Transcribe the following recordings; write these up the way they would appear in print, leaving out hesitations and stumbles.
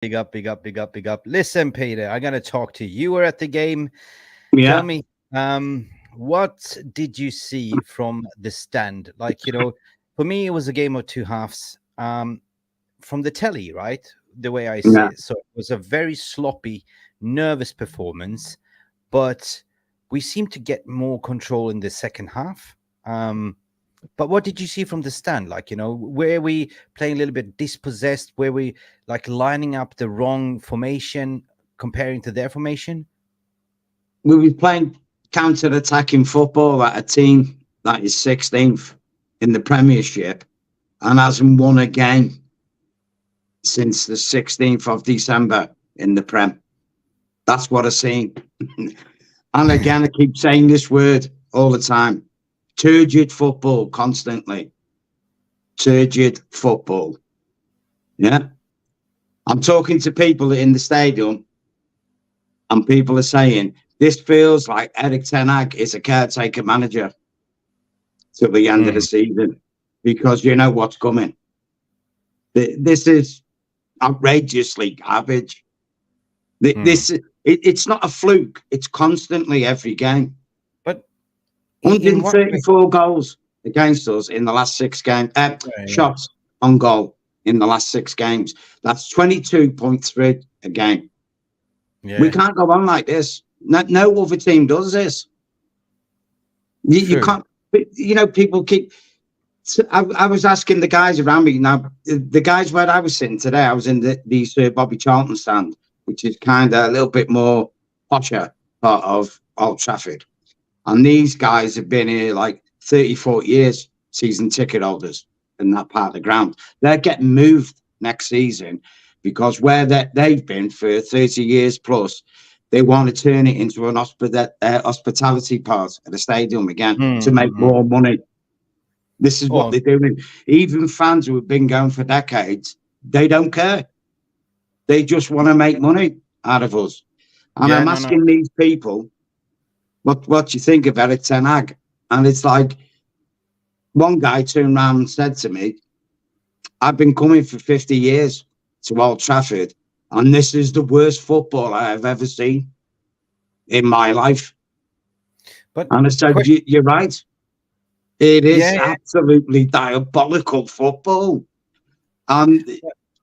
Big up, big up, big up, big up. Listen, Peter, I gotta talk to you. You were at the game. Tell Yeah, me, what did you see from the stand? Like, for me, it was a game of two halves. From the telly, right? The way I see yeah. it. So it was a very sloppy, nervous performance, but we seemed to get more control in the second half. But what did you see from the stand? Like, were we playing a little bit dispossessed? Were we like lining up the wrong formation comparing to their formation? We were playing counter-attacking football at a team that is 16th in the Premiership and hasn't won a game since the 16th of December in the Prem. That's what I seen. And again, I keep saying this word all the time. Turgid football constantly. Turgid football. Yeah. I'm talking to people in the stadium and people are saying, this feels like Eric Ten Hag is a caretaker manager till the end of the season because you know what's coming. This is outrageously garbage. It's not a fluke. It's constantly every game. But in what way? 134 goals against us in the last 6 games. Shots on goal in the last 6 games. That's 22.3 a game. Yeah. We can't go on like this. No other team does this. You can't. People keep. I was asking the guys around me. Now, the guys where I was sitting today, I was in the Sir Bobby Charlton stand, which is kind of a little bit more posher part of Old Trafford. And these guys have been here like 30, 40 years, season ticket holders in that part of the ground. They're getting moved next season because where they've been for 30 years plus, they want to turn it into an hospitality part at the stadium again to make more money. This is what they're doing. Even fans who have been going for decades, they don't care. They just want to make money out of us. And I'm asking these people, what do you think of Eric Ten Hag? And it's like, one guy turned around and said to me, I've been coming for 50 years to Old Trafford, and this is the worst football I have ever seen in my life. And I said, you're right. It is absolutely diabolical football. And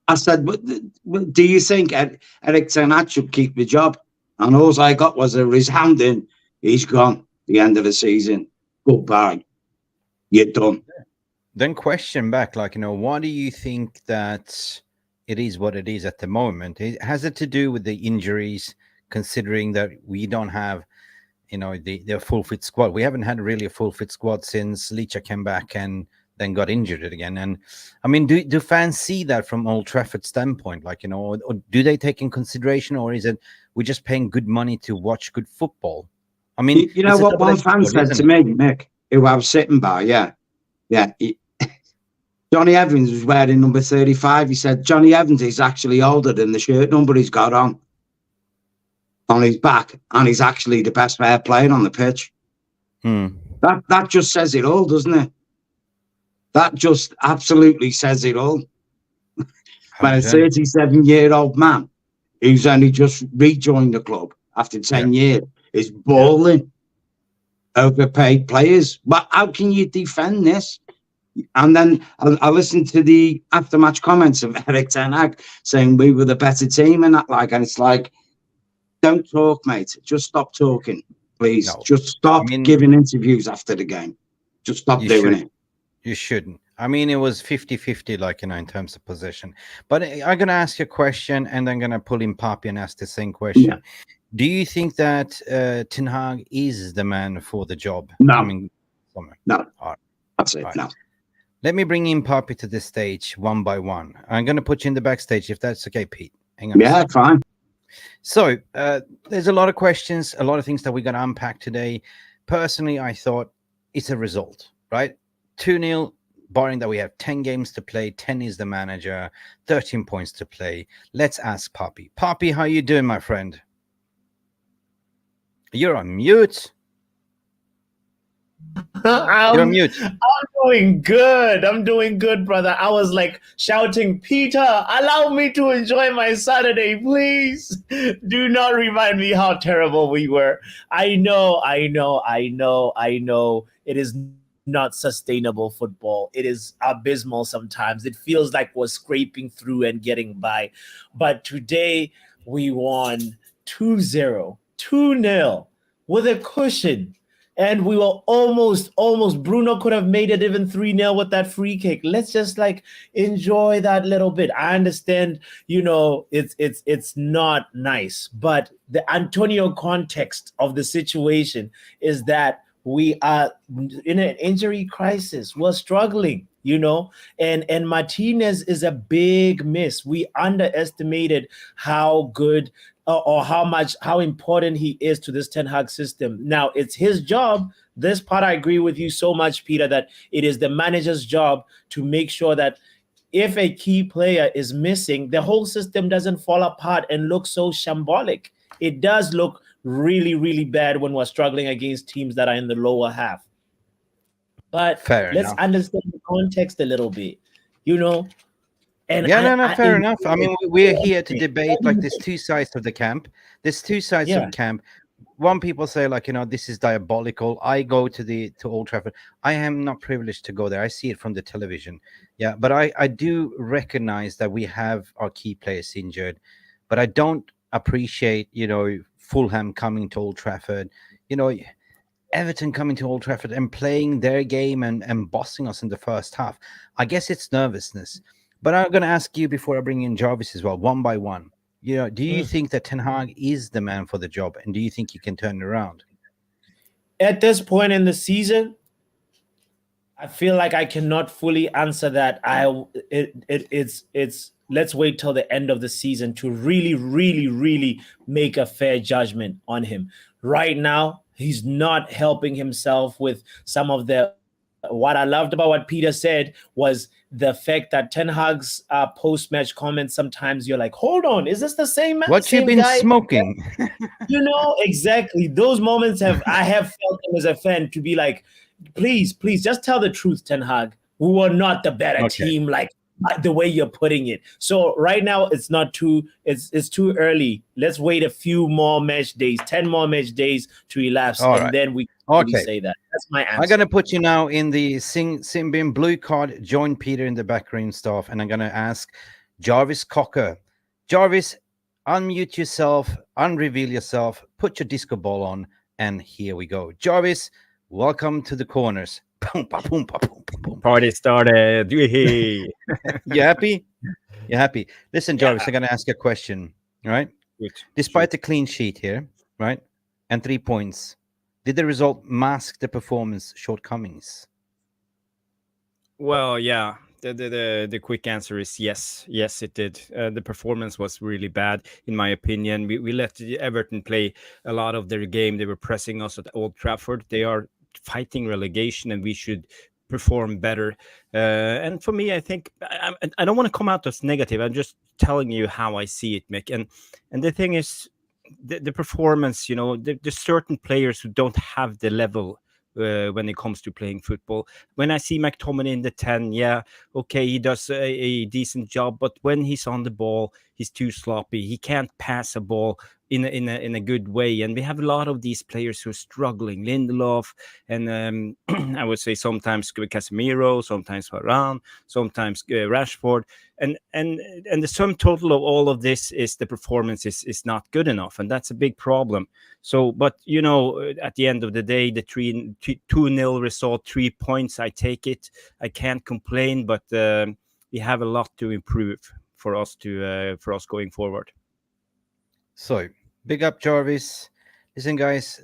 I said, do you think Eric Ten Hag should keep the job? And all I got was a resounding, he's gone, the end of the season. Goodbye. You're done. Then question back, like, why do you think that it is what it is at the moment? Has it to do with the injuries, considering that we don't have, the full fit squad? We haven't had really a full fit squad since Licha came back and then got injured again. And I mean, do fans see that from Old Trafford standpoint? Like, or do they take in consideration, or is it we're just paying good money to watch good football? I mean, you know what one fan said to me, Mick, who I was sitting by, yeah. Johnny Evans was wearing number 35. He said, Johnny Evans is actually older than the shirt number he's got on his back, and he's actually the best player playing on the pitch. That just says it all, doesn't it? That just absolutely says it all. When a 37-year-old man who's only just rejoined the club after 10 years is balling overpaid players. But how can you defend this? And then I listened to the after-match comments of Eric Ten Hag saying we were the better team and that, and it's like, don't talk, mate. Just stop talking, please. No. Just stop giving interviews after the game. Just stop doing it. You shouldn't. I mean, it was 50-50, in terms of possession. But I'm going to ask you a question, and I'm going to pull in Papi and ask the same question. Yeah. Do you think that Ten Hag is the man for the job? No. No. All right. That's it. All right. No. Let me bring in Papi to the stage one by one. I'm going to put you in the backstage, if that's okay, Pete. Hang on. Yeah, fine. So there's a lot of questions, a lot of things that we're going to unpack today. Personally, I thought it's a result, right? 2-0, barring that we have 10 games to play. 10 is the manager, 13 points to play. Let's ask Papi. Papi, how you doing, my friend? You're on mute. You're on mute. I'm doing good. I'm doing good, brother. I was like shouting, Peter, allow me to enjoy my Saturday, please. Do not remind me how terrible we were. I know. It is not sustainable football. It is abysmal sometimes. It feels like we're scraping through and getting by. But today we won 2-0, 2-0 with a cushion. And we were almost. Bruno could have made it even 3-0 with that free kick. Let's just like enjoy that little bit. I understand, it's not nice, but the Antonio context of the situation is that we are in an injury crisis. We're struggling, and Martinez is a big miss. We underestimated how good or how important he is to this Ten Hag system. Now, it's his job. This part, I agree with you so much, Peter, that it is the manager's job to make sure that if a key player is missing, the whole system doesn't fall apart and look so shambolic. It does look really, really bad when we're struggling against teams that are in the lower half. But Fair let's enough. understand the context a little bit, And Yeah, no, fair enough. I mean, we're here to it. debate like there's two sides of the camp. There's two sides Yeah. of camp. One people say like, this is diabolical. I go to Old Trafford. I am not privileged to go there. I see it from the television. Yeah, but I do recognize that we have our key players injured, but I don't appreciate, Fulham coming to Old Trafford, Everton coming to Old Trafford and playing their game and bossing us in the first half. I guess it's nervousness. But I'm going to ask you before I bring in Jarvis as well, one by one. Do you think that Ten Hag is the man for the job, and do you think you can turn it around? At this point in the season, I feel like I cannot fully answer that. It's let's wait till the end of the season to really, really, really make a fair judgment on him. Right now, he's not helping himself with some of the. What I loved about what Peter said was the fact that Ten Hag's post-match comments, sometimes you're like, hold on, is this the same man? What you been smoking? Exactly. Those moments I have felt him as a fan to be like, please, just tell the truth, Ten Hag. We were not the better team, like the way you're putting it. So right now it's too early. Let's wait a few more match days, 10 more match days to elapse, then we can really say that. That's my answer. I'm gonna put you now in the Simbin blue card. Join Peter in the backroom staff, and I'm gonna ask Jarvis Cocker. Jarvis, unmute yourself, unreveal yourself, put your disco ball on, and here we go. Jarvis, welcome to the corners. Party started. You happy? You're happy. Listen, Jarvis, I'm going to ask you a question, right? Despite the clean sheet here, right, and 3 points, did the result mask the performance shortcomings? Well, yeah. The quick answer is yes. Yes, it did. The performance was really bad, in my opinion. We let Everton play a lot of their game. They were pressing us at Old Trafford. They are fighting relegation, and we should perform better. And for me, I think I don't want to come out as negative. I'm just telling you how I see it, Mick. And the thing is, the performance, there's certain players who don't have the level when it comes to playing football. When I see McTominay in the 10, yeah, okay, he does a decent job, but when he's on the ball, he's too sloppy. He can't pass a ball in a good way, and we have a lot of these players who are struggling. Lindelof, and I would say sometimes Casemiro, sometimes Varane, sometimes Rashford, and the sum total of all of this is the performance is not good enough, and that's a big problem. So, but at the end of the day, the 2-0 result, 3 points, I take it. I can't complain, but we have a lot to improve for us going forward. So, big up, Jarvis. Listen, guys,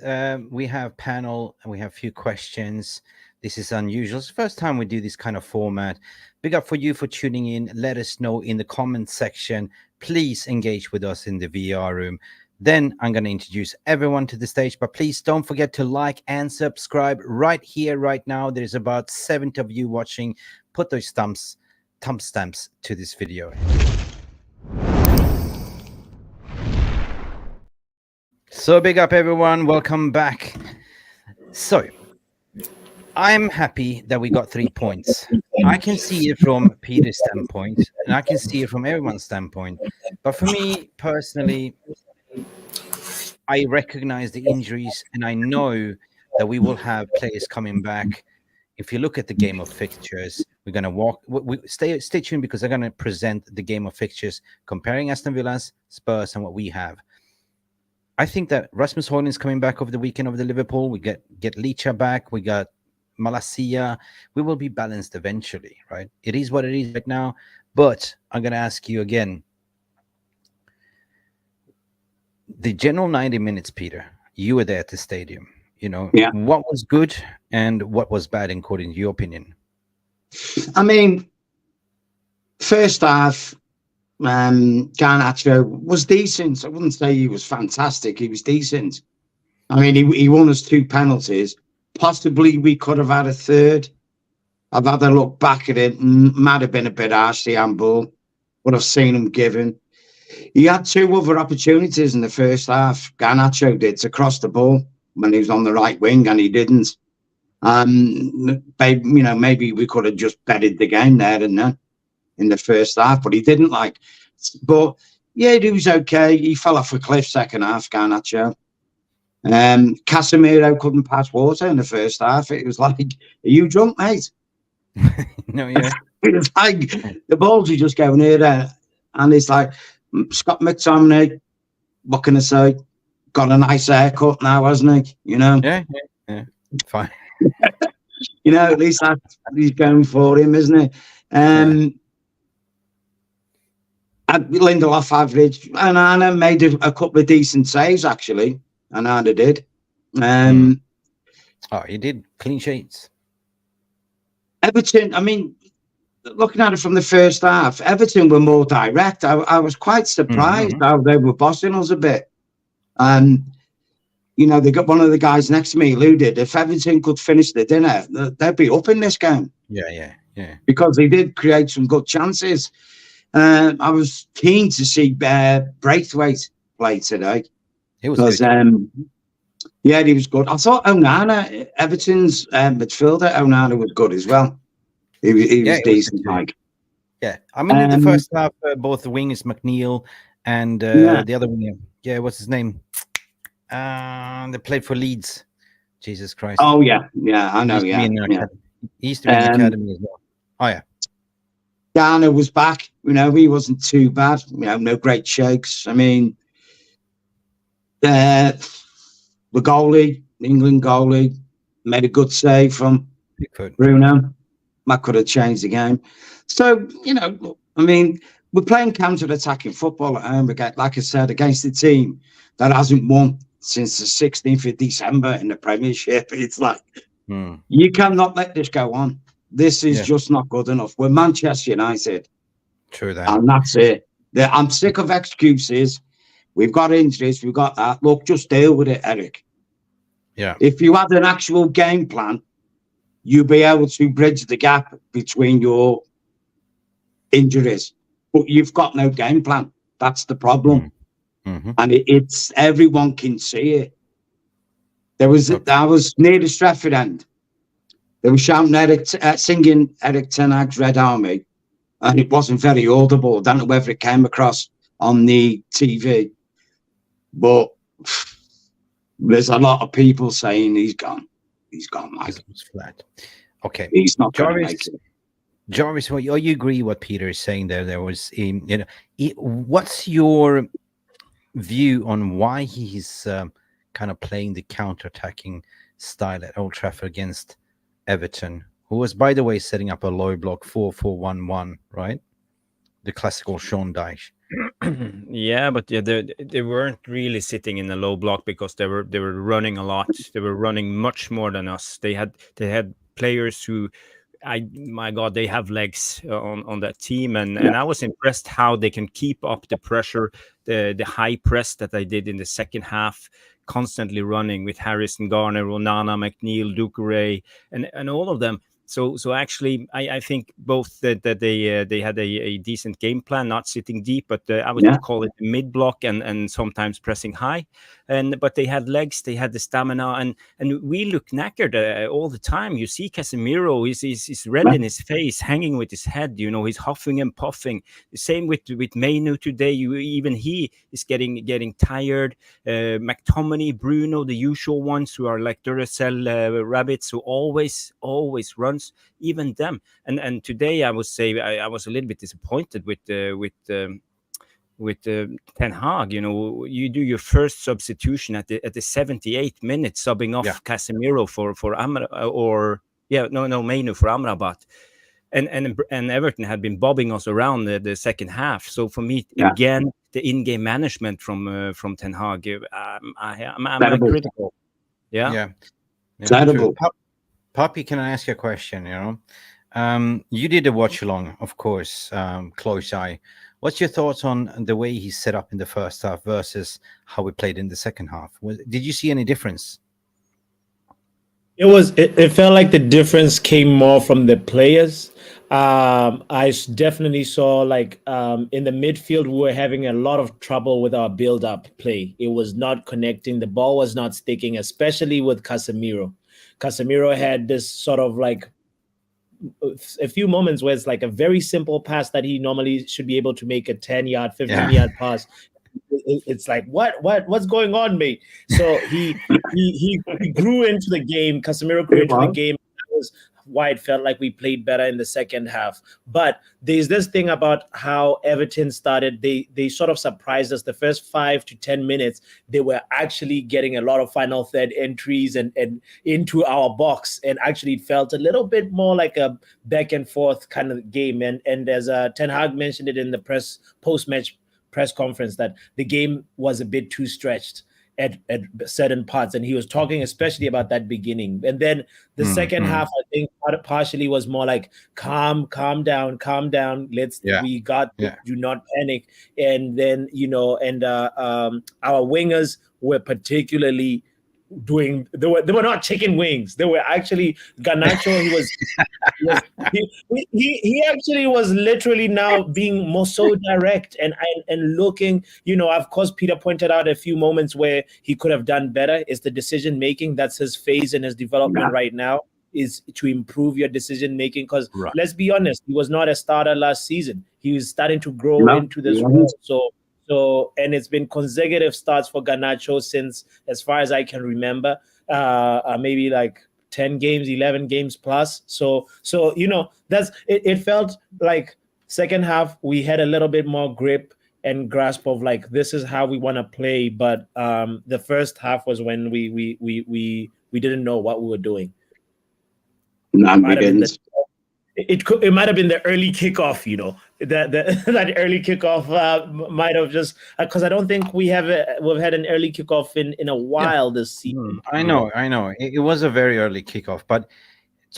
we have panel and we have a few questions. This is unusual. It's the first time we do this kind of format. Big up for you for tuning in. Let us know in the comment section. Please engage with us in the VR room. Then I'm going to introduce everyone to the stage. But please don't forget to like and subscribe right here, right now. There's about 70 of you watching. Put those thumb stamps to this video. So big up, everyone. Welcome back. So I'm happy that we got 3 points. I can see it from Peter's standpoint, and I can see it from everyone's standpoint. But for me personally, I recognize the injuries, and I know that we will have players coming back. If you look at the game of fixtures, we're going to stay tuned, because they're going to present the game of fixtures comparing Aston Villa's, Spurs, and what we have. I think that Rasmus Højlund's coming back over the weekend over the Liverpool. We get Licha back. We got Malacia. We will be balanced eventually, right? It is what it is right now. But I'm going to ask you again. The general 90 minutes, Peter, you were there at the stadium. Yeah. What was good and what was bad, according to your opinion? I mean, first half, Garnacho was decent. I wouldn't say he was fantastic. He was decent. I mean, he won us 2 penalties. Possibly we could have had a third. I've had a look back at it. Might have been a bit harsh, the handball, but I've seen him given. He had 2 other opportunities in the first half. Garnacho did, to cross the ball when he was on the right wing, and he didn't. Maybe we could have just betted the game there and then in the first half, but he didn't. But yeah, he was okay. He fell off a cliff second half, Garnacho. Casemiro couldn't pass water in the first half. It was like, are you drunk, mate? No, yeah. It was like the balls are just going here, there, and it's like Scott McTominay. What can I say? Got a nice haircut now, hasn't he? Yeah. Fine. At least he's going for him, isn't he? Lindelof average. Anna made a couple of decent saves, actually. Anna did. He did. Clean sheets. Everton, I mean, looking at it from the first half, Everton were more direct. I was quite surprised how they were bossing us a bit. They got one of the guys next to me alluded, if Everton could finish the dinner, they'd be up in this game. Yeah. Because they did create some good chances. I was keen to see Braithwaite play today. He was good. Yeah, he was good. I thought Onana, Everton's midfielder, Onana was good as well. He was decent. Yeah, I mean, in the first half, both the wingers, McNeil and the other winger, what's his name? They played for Leeds. Jesus Christ. Oh, yeah, I know, He used to be in the academy as well. Oh, yeah. Garner was back. He wasn't too bad. No great shakes. I mean, the goalie, the England goalie, made a good save from Bruno. That could have changed the game. So, I mean, we're playing counter-attacking football at home, like I said, against a team that hasn't won since the 16th of December in the Premiership. It's like, you cannot let this go on. This is just not good enough. We're Manchester United. True that. And that's it. I'm sick of excuses. We've got injuries. We've got that. Look, just deal with it, Eric. Yeah. If you had an actual game plan, you'd be able to bridge the gap between your injuries. But you've got no game plan. That's the problem. And it's everyone can see it. I was near the Stratford end. They were shouting singing Eric Ten Hag's Red Army, and it wasn't very audible. I don't know whether it came across on the TV, but there's a lot of people saying he's gone. He's gone, Mike. It's flat. Okay. He's not going to make it. Jarvis, you agree what Peter is saying there? There was, what's your view on why he's kind of playing the counter-attacking style at Old Trafford against Everton, who was, by the way, setting up a low block 4-4-1-1, right? The classical Sean Dyche. Yeah, but they weren't really sitting in a low block because they were running a lot. They were running much more than us. They had players who, my God, they have legs on that team, and I was impressed how they can keep up the pressure, the high press that they did in the second half, constantly running with Harrison, Garner, Onana, McNeil, Doucouré, and all of them. So actually, I think both that they had a decent game plan, not sitting deep, but I would call it mid block and sometimes pressing high, but they had legs, they had the stamina, and we look knackered all the time. You see Casemiro, he's red in his face, hanging with his head. He's huffing and puffing. The same with Mainu today. Even he is getting tired. McTominay, Bruno, the usual ones who are like Duracell rabbits who always runs, even them. And today I would say I was a little bit disappointed with Ten Hag. You do your first substitution at the 78th minute, subbing off Casemiro for Amra Mainu for Amrabat. And Everton had been bobbing us around the second half. So for me, again, the in-game management from Ten Hag, I'm critical. Yeah. Terrible. Poppy, can I ask you a question? You did a watch along, of course, close eye. What's your thoughts on the way he's set up in the first half versus how we played in the second half? Did you see any difference? It felt like the difference came more from the players. I definitely saw in the midfield, we were having a lot of trouble with our build-up play. It was not connecting. The ball was not sticking, especially with Casemiro. Casemiro had this sort of a few moments where it's like a very simple pass that he normally should be able to make a 10-yard, 15-yard pass. It's like, what's going on, mate? So he grew into the game. Casemiro grew into the game. That was why it felt like we played better in the second half. But there's this thing about how Everton started. They sort of surprised us. The first 5 to 10 minutes, they were actually getting a lot of final third entries and into our box. And actually it felt a little bit more like a back and forth kind of game. And as Ten Hag mentioned it in the post-match press conference, that the game was a bit too stretched at certain parts, and he was talking especially about that beginning. And then the second half, I think partially was more like calm down, do not panic. And then our wingers were particularly they were not chicken wings. They were actually Garnacho. He actually was literally now being more so direct and looking. Of course, Peter pointed out a few moments where he could have done better. It's the decision making. That's his phase in his development right now, is to improve your decision making. Because let's be honest, he was not a starter last season. He was starting to grow into this role. So, and it's been consecutive starts for Garnacho since, as far as I can remember, maybe like 10 games, 11 games plus. So that's it felt like second half we had a little bit more grip and grasp of like, this is how we want to play. But the first half was when we didn't know what we were doing. It might have been the early kickoff, that early kickoff might have just, because I don't think we've had an early kickoff in a while this season. I know. It was a very early kickoff, but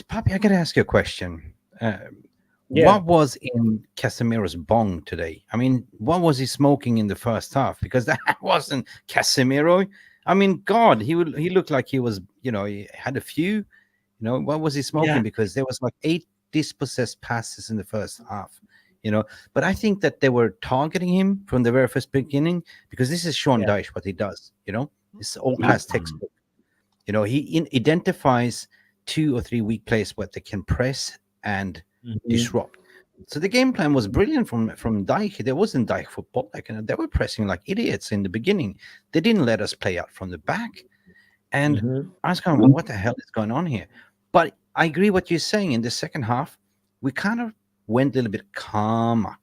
Papi, I got to ask you a question. What was in Casemiro's bong today? I mean, what was he smoking in the first half? Because that wasn't Casemiro. I mean, God, he looked like he was, he had a few. What was he smoking? Yeah. Because there was like 8 dispossessed passes in the first half, But I think that they were targeting him from the very first beginning, because this is Sean Dyche, what he does, It's all-class textbook. He identifies 2 or 3 weak players what they can press and disrupt. So the game plan was brilliant from Dyche. There wasn't Dyche football. They were pressing like idiots in the beginning. They didn't let us play out from the back. And I was kind of, what the hell is going on here? But I agree what you're saying. In the second half, we kind of went a little bit calmer.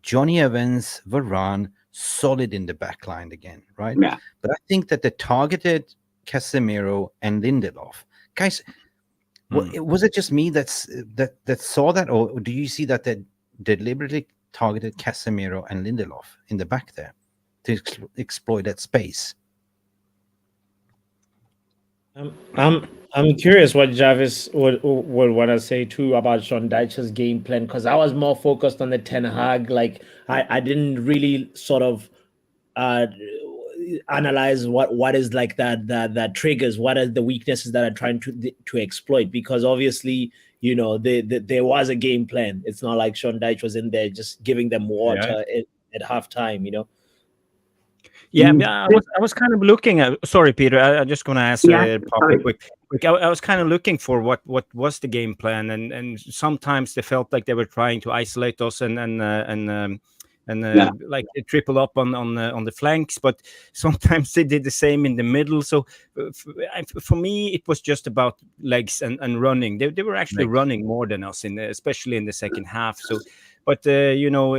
Johnny Evans, Varane, solid in the back line again, right? Yeah. But I think that they targeted Casemiro and Lindelof. Guys, was it just me that saw that? Or do you see that they deliberately targeted Casemiro and Lindelof in the back there to exploit that space? I'm curious what Jarvis would want to say too about Sean Dyche's game plan, because I was more focused on the Ten Hag. Like I didn't really sort of analyze what is like that triggers, what are the weaknesses that are trying to exploit, because obviously, you know, there was a game plan. It's not like Sean Dyche was in there just giving them water at halftime, you know. Yeah, I was kind of looking at. Sorry, Peter. I'm just going to ask Papa quick. I was kind of looking for what was the game plan, and sometimes they felt like they were trying to isolate us and like triple up on the flanks, but sometimes they did the same in the middle. So for me, it was just about legs and running. They were actually running more than us, especially in the second half. So, but you know.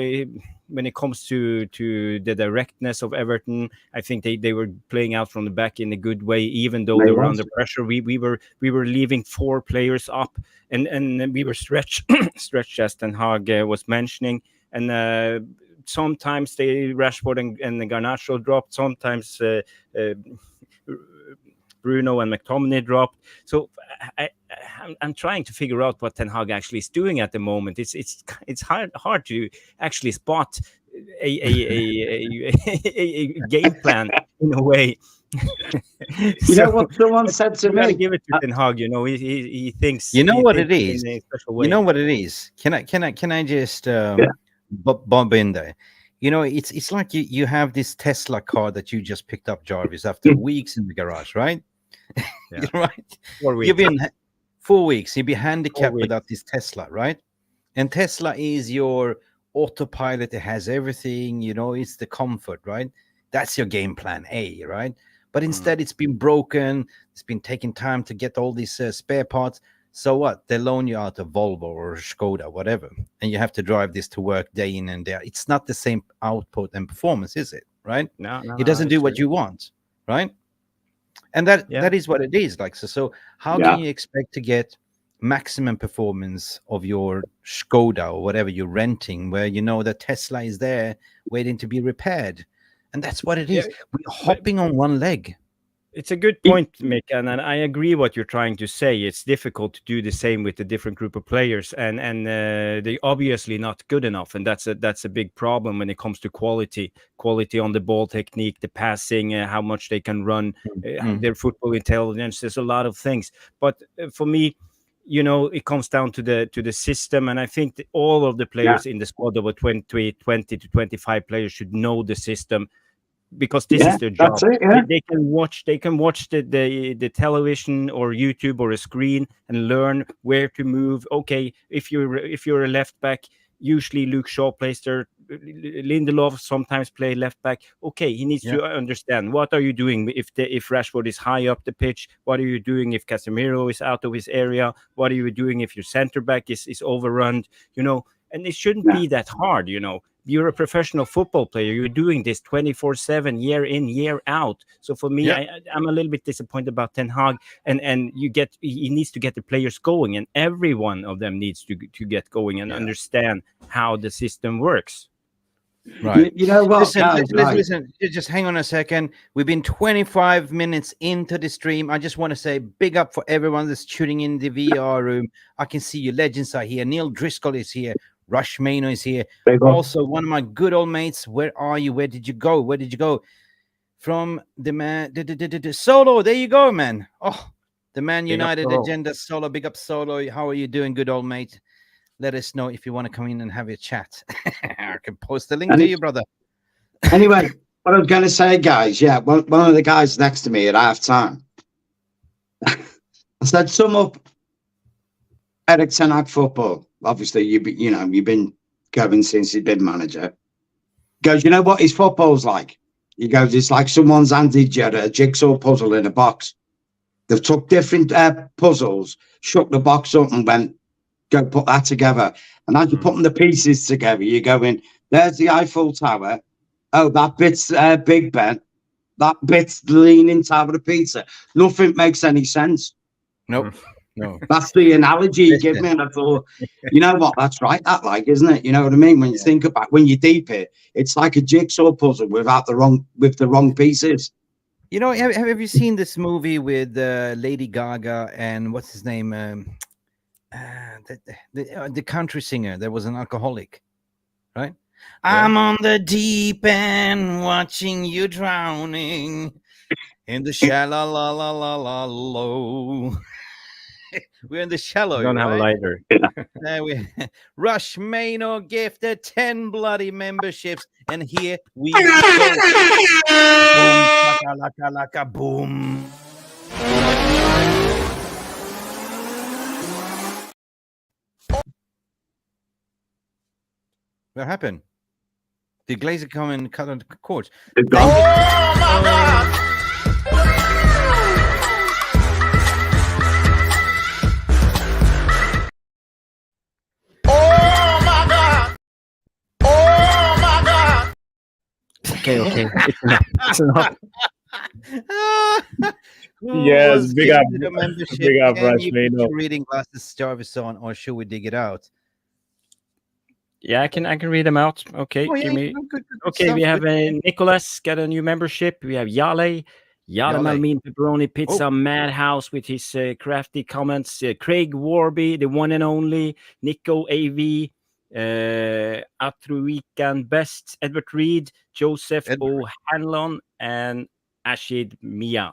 When it comes to the directness of Everton, I think they were playing out from the back in a good way, even though they were under pressure. We were leaving 4 players up, and we were stretched as Ten Hag was mentioning, and sometimes Rashford and Garnacho dropped, sometimes Bruno and McTominay dropped. So I'm trying to figure out what Ten Hag actually is doing at the moment. It's hard to actually spot a game plan in a way. You know what someone said to me? Give it to Ten Hag. You know, he thinks. You know what it is. In a special way. You know what it is. Can I just bob in there? You know, it's like you have this Tesla car that you just picked up, Jarvis, after weeks in the garage, right? Yeah. Right. 4 weeks. You've been 4 weeks. You'll be handicapped without this Tesla, right? And Tesla is your autopilot. It has everything. You know, it's the comfort, right? That's your game plan A, right? But instead, it's been broken. It's been taking time to get all these spare parts. So what? They loan you out a Volvo or a Skoda, whatever, and you have to drive this to work day in and day out. It's not the same output and performance, is it? Right? No, it doesn't do what you want, right? And that is what it is. Like so how can you expect to get maximum performance of your Skoda or whatever you're renting, where you know that Tesla is there waiting to be repaired? And that's what it is. We're hopping on one leg. It's a good point, Mick, and I agree what you're trying to say. It's difficult to do the same with a different group of players, and they obviously not good enough, and that's a big problem when it comes to quality on the ball technique, the passing, how much they can run, their football intelligence. There's a lot of things, but for me, you know, it comes down to the system, and I think that all of the players in the squad of 20 to 25 players should know the system. Because this is their job. They can watch the television or YouTube or a screen and learn where to move. Okay, if you're a left back, usually Luke Shaw plays there. Lindelof sometimes play left back. Okay, he needs to understand what are you doing if Rashford is high up the pitch. What are you doing if Casemiro is out of his area? What are you doing if your center back is overrun? You know, and it shouldn't be that hard. You know. You're a professional football player. You're doing this 24/7, year in, year out. So for me, I'm a little bit disappointed about Ten Hag, and he needs to get the players going, and every one of them needs to get going and understand how the system works. Right. You know what? Listen, just hang on a second. We've been 25 minutes into the stream. I just want to say big up for everyone that's tuning in the VR room. I can see you. Legends are here. Neil Driscoll is here. Rush Mano is here. Also, one of my good old mates. Where are you? Where did you go? Where did you go? From the man, Solo. There you go, man. Oh, the Man United agenda. Solo. Big up, Solo. How are you doing, good old mate? Let us know if you want to come in and have a chat. I can post the link to you, brother. Anyway, what I was going to say, guys, one of the guys next to me at half-time, I said, sum up Eric Ten Hag football. Obviously, you've been going since he's been manager. He goes, you know what his football's like? He goes, it's like someone's handed you a jigsaw puzzle in a box. They've took different puzzles, shook the box up and went, go put that together. And as you're putting the pieces together, you're going, there's the Eiffel Tower. Oh, that bit's Big Ben. That bit's the Leaning Tower of Pizza. Nothing makes any sense. Nope. No. That's the analogy you give me. And I thought, you know what? That's right. That isn't it? You know what I mean? When you think about, when you deep it, it's like a jigsaw puzzle with the wrong pieces. You know, have you seen this movie with Lady Gaga and what's his name? The country singer that was an alcoholic, right? I'm on the deep end, watching you drowning in the shallow, la la la la low. We're in the shallow, I don't have a right? lighter. There we Rush Maynor gifted 10 bloody memberships, and here we go. Boom, laka, laka, laka, boom. What happened? Did Glazer come and cut on the cords? They've gone. Oh my God! Oh my God! Oh my God! Okay. It's enough. Yes, big up, The membership? big up, Can Rush you Maynor. put your reading glasses, Jarvis, on, or should we dig it out? Yeah, I can read them out. Okay, Oh, yeah, give me. good Okay, stuff, we have good. Nicholas got a new membership. We have Yale Malmin Pepperoni Pizza Madhouse with his crafty comments. Craig Warby, the one and only. Nico AV, Atruikan Best, Edward Reed, Joseph O'Hanlon, and Ashid Mia.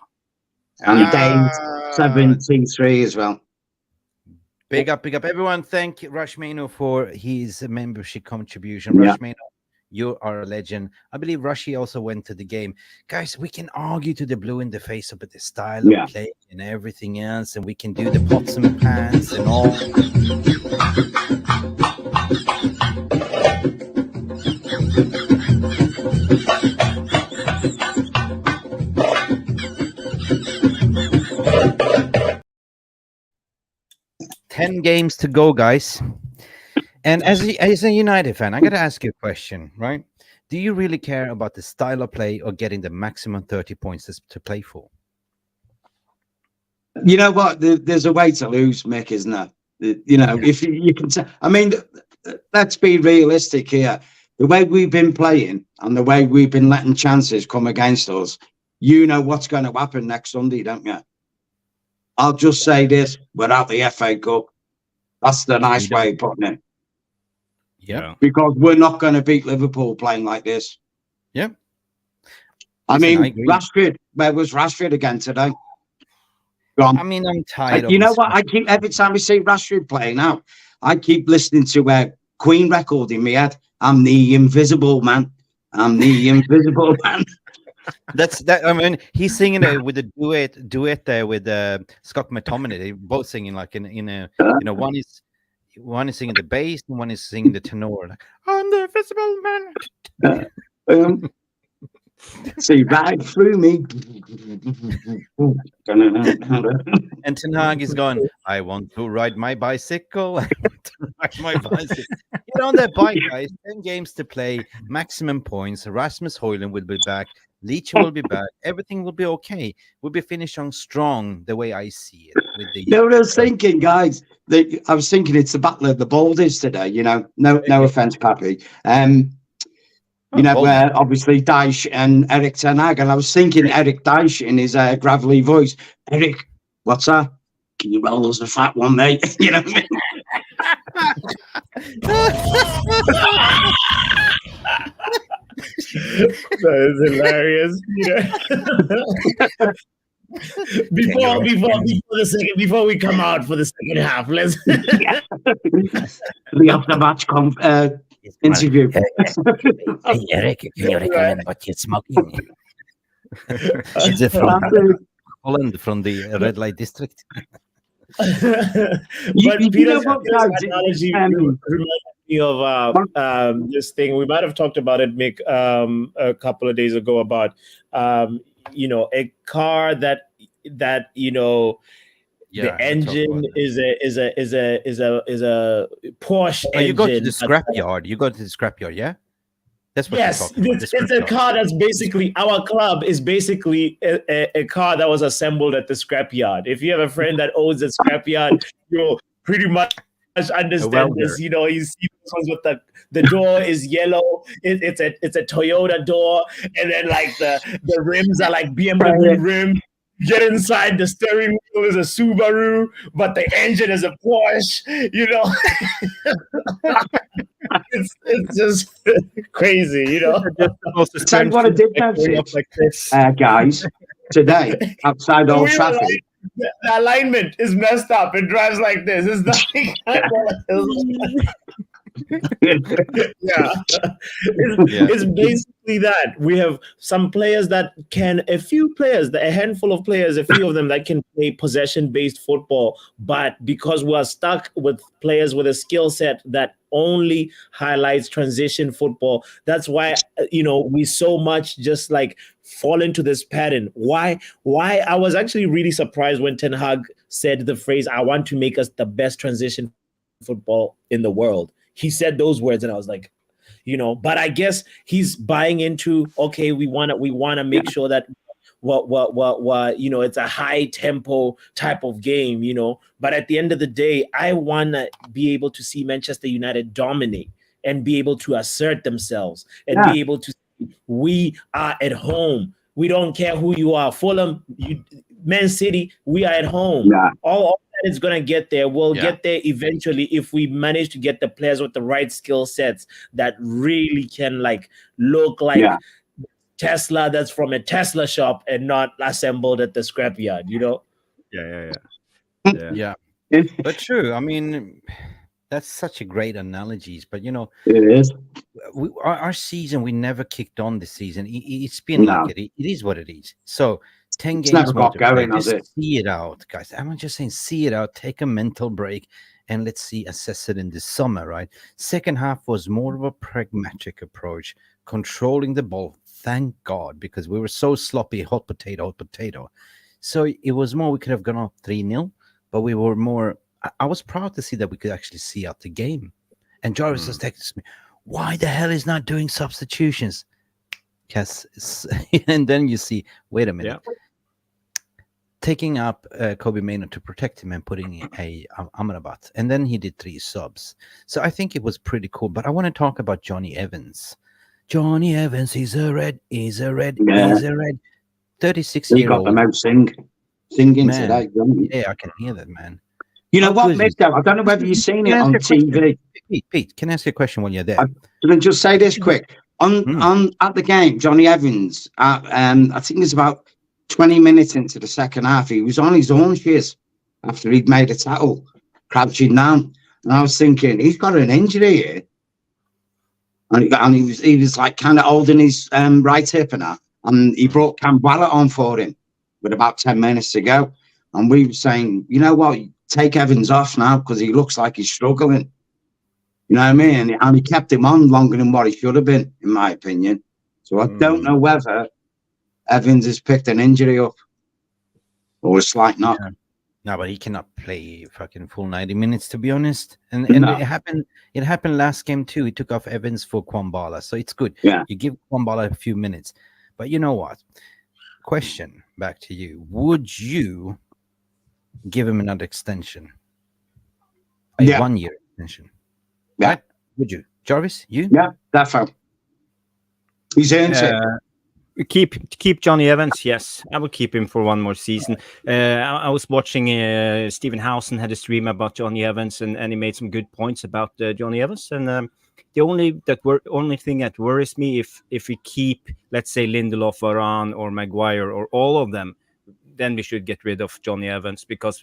And Dane 73 as well. Big up, everyone. Thank Rush Maynor for his membership contribution. Yeah. Rush Maynor, you are a legend. I believe Rushy also went to the game. Guys, we can argue to the blue in the face about the style of play and everything else, and we can do the pots and pans and all. 10 games to go, guys. And as a United fan, I got to ask you a question, right? Do you really care about the style of play or getting the maximum 30 points to play for? You know what? There's a way to lose, Mick, isn't there? You know, if you can say, I mean, let's be realistic here. The way we've been playing and the way we've been letting chances come against us, you know what's going to happen next Sunday, don't you? I'll just say this, without the FA Cup. That's the nice way of putting it. Yeah. Because we're not going to beat Liverpool playing like this. Yeah. I mean, Rashford, where was Rashford again today? Gone. I mean, I'm tired You know what? I keep, every time we see Rashford playing now, I keep listening to Queen record in my head. I'm the invisible man. I'm the invisible man. That's that. I mean, he's singing it with a duet there with Scott McTominay. They both singing like in a one is singing the bass and one is singing the tenor. Like, I'm the invisible man. See right through me. And Ten Hag is going, I want to ride my bicycle. I want to ride my bicycle. Get on that bike, guys. 10 games to play, maximum points. Rasmus Højlund will be back. Leach will be back. Everything will be okay. We'll be finishing strong the way I see it. With the I was thinking, guys, I was thinking it's the Battle of the Baldies today, you know. No offense, Pappy. You know, where obviously Dyche and Eric Ten Hag, and I was thinking Eric Dyche in his gravelly voice. Eric, what's that? Can you roll us a fat one, mate? You know what I mean? That is hilarious. Before we come out for the second half, let's the after match interview. Hey, Eric, can you recommend what you're smoking? Is it from Holland, from the red light district? But Peter's analogy reminded me of this thing. We might have talked about it, Mick, a couple of days ago about a car that the engine is a Porsche engine. You go to the scrapyard. Yeah. That's what. Yes, it's a car that's basically, our club is basically a car that was assembled at the scrapyard. If you have a friend that owns a scrapyard, you'll pretty much understand this. You know, you see this ones with the door is yellow. It's a Toyota door, and then like the rims are like BMW rims. get inside, the steering wheel is a Subaru, but the engine is a Porsche. You know, it's just crazy. You know, Tell you what I did notice, like this. guys, today outside the Old wheel Trafford. the alignment is messed up. It drives like this. It's nothing. It's basically that. We have some players that can, a handful of players, a few of them that can play possession-based football, but because we're stuck with players with a skill set that only highlights transition football, that's why we so much just like fall into this pattern. Why I was actually really surprised when Ten Hag said the phrase, "I want to make us the best transition football in the world." He said those words, and I was like, but I guess he's buying into, okay, we want to make sure that it's a high tempo type of game, but at the end of the day, I want to be able to see Manchester United dominate and be able to assert themselves and be able to see we are at home. We don't care who you are. Fulham, Man City, we are at home. All that is going to get there. We'll get there eventually if we manage to get the players with the right skill sets that really can look like Tesla that's from a Tesla shop and not assembled at the scrapyard, Yeah. But true. I mean, that's such a great analogies. But it is. Our season, we never kicked on this season. It's been like it is what it is. So 10 it's games never got going, just has it? see it out, guys. I'm just saying, see it out, take a mental break, and let's assess it in the summer, right? Second half was more of a pragmatic approach, controlling the ball. Thank God, because we were so sloppy, hot potato. So it was more, we could have gone up 3-0, but we were more, I was proud to see that we could actually see out the game. And Jarvis was texting me, why the hell is not doing substitutions? Because, and then you see, wait a minute. Yeah. Taking up Kobe Mainoo to protect him and putting in a Amrabat. And then he did 3 subs. So I think it was pretty cool. But I want to talk about Johnny Evans. Johnny Evans, he's a red. 36-year-old. He got the most singing man, today. Yeah, I can hear that, man. You know what, Mitko? I don't know whether you've seen it on TV. Pete, can I ask you a question when you're there? Can I just say this quick? On at the game, Johnny Evans, I think it's about 20 minutes into the second half, he was on his own shears after he'd made a tackle, crouching down. And I was thinking, he's got an injury here. And he was like kind of holding his right hip and that. And he brought Kambala on for him with about 10 minutes to go. And we were saying, you know what, take Evans off now because he looks like he's struggling. You know what I mean? And he kept him on longer than what he should have been, in my opinion. So I don't know whether Evans has picked an injury up or a slight knock. Yeah. No, but he cannot play fucking full 90 minutes, to be honest. And it happened last game too. He took off Evans for Kwambala. So it's good. Yeah. You give Kwambala a few minutes. But you know what? Question back to you. Would you give him another extension? A 1-year extension? Yeah. Right? Would you? Jarvis, you? Yeah, definitely. He's earned it. Keep Johnny Evans. Yes, I would keep him for one more season. I was watching Stephen Housen had a stream about Johnny Evans, and he made some good points about Johnny Evans. And the only thing that worries me if we keep, let's say, Lindelof, Varane, or Maguire, or all of them, then we should get rid of Johnny Evans, because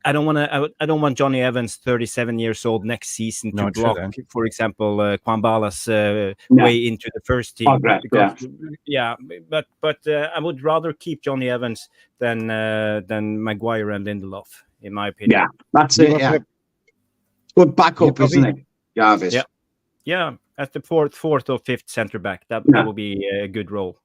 I don't want Johnny Evans, 37 years old, next season to block, for example, Kwambala's way into the first team. But I would rather keep Johnny Evans than Maguire and Lindelof, in my opinion. Yeah, that's it. Yeah, good backup, isn't it, Jarvis? Yeah. At the fourth or fifth centre back, that will be a good role.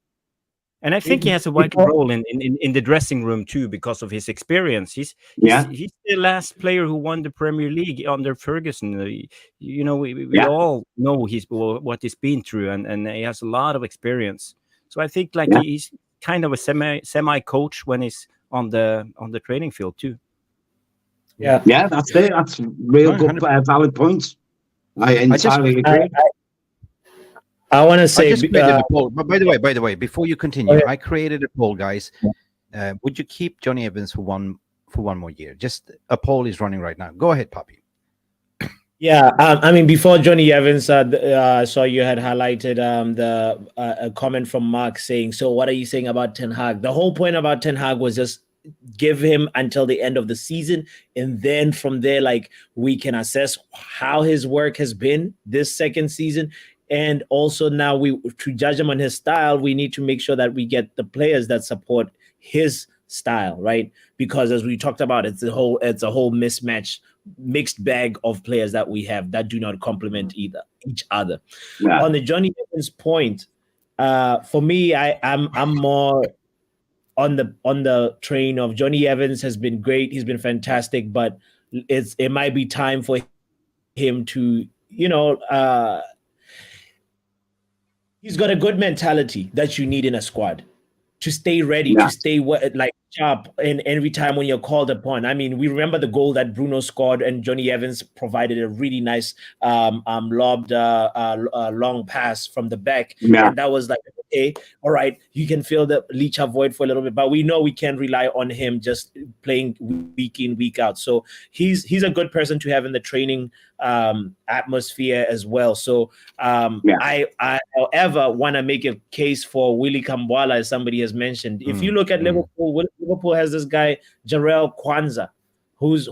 And I think he has a vital role in the dressing room too, because of his experience. He's the last player who won the Premier League under Ferguson. We all know what he's been through, and he has a lot of experience. So I think he's kind of a semi coach when he's on the training field too. Yeah, that's it. That's real good, valid points. I entirely agree. I want to say, I just created a poll. But by the way, before you continue, I created a poll, guys. Would you keep Johnny Evans for one more year? Just a poll is running right now. Go ahead, Poppy. Yeah, I mean, before Johnny Evans, I saw you had highlighted a comment from Mark saying, "So, what are you saying about Ten Hag?" The whole point about Ten Hag was just give him until the end of the season, and then from there, like, we can assess how his work has been this second season, and also now to judge him on his style, we need to make sure that we get the players that support his style, right? Because as we talked about, it's a whole mismatch, mixed bag of players that we have that do not complement each other. Yeah. On the Johnny Evans point, for me, I'm more on the train of Johnny Evans has been great. He's been fantastic, but it might be time for him to, he's got a good mentality that you need in a squad to stay ready, to stay like sharp, and every time when you're called upon. I mean, we remember the goal that Bruno scored, and Johnny Evans provided a really nice lobbed long pass from the back, and that was like, okay, all right, you can fill the Licha void for a little bit, but we know we can't rely on him just playing week in, week out. So he's a good person to have in the training atmosphere as well. So I however want to make a case for Willy Kambwala, as somebody has mentioned. If you look at Liverpool has this guy Jarrell Kwanzaa, or is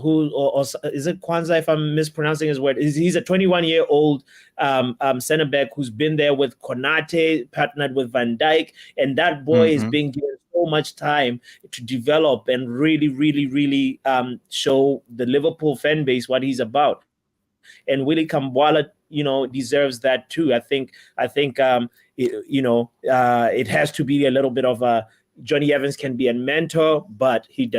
it Kwanzaa if I'm mispronouncing his word? He's a 21-year-old center back who's been there with Konate, partnered with Van Dijk, and that boy is being given so much time to develop and really, really, really show the Liverpool fan base what he's about. And Willy Kambwala, deserves that too. I think it has to be a little bit of a Johnny Evans can be a mentor, but he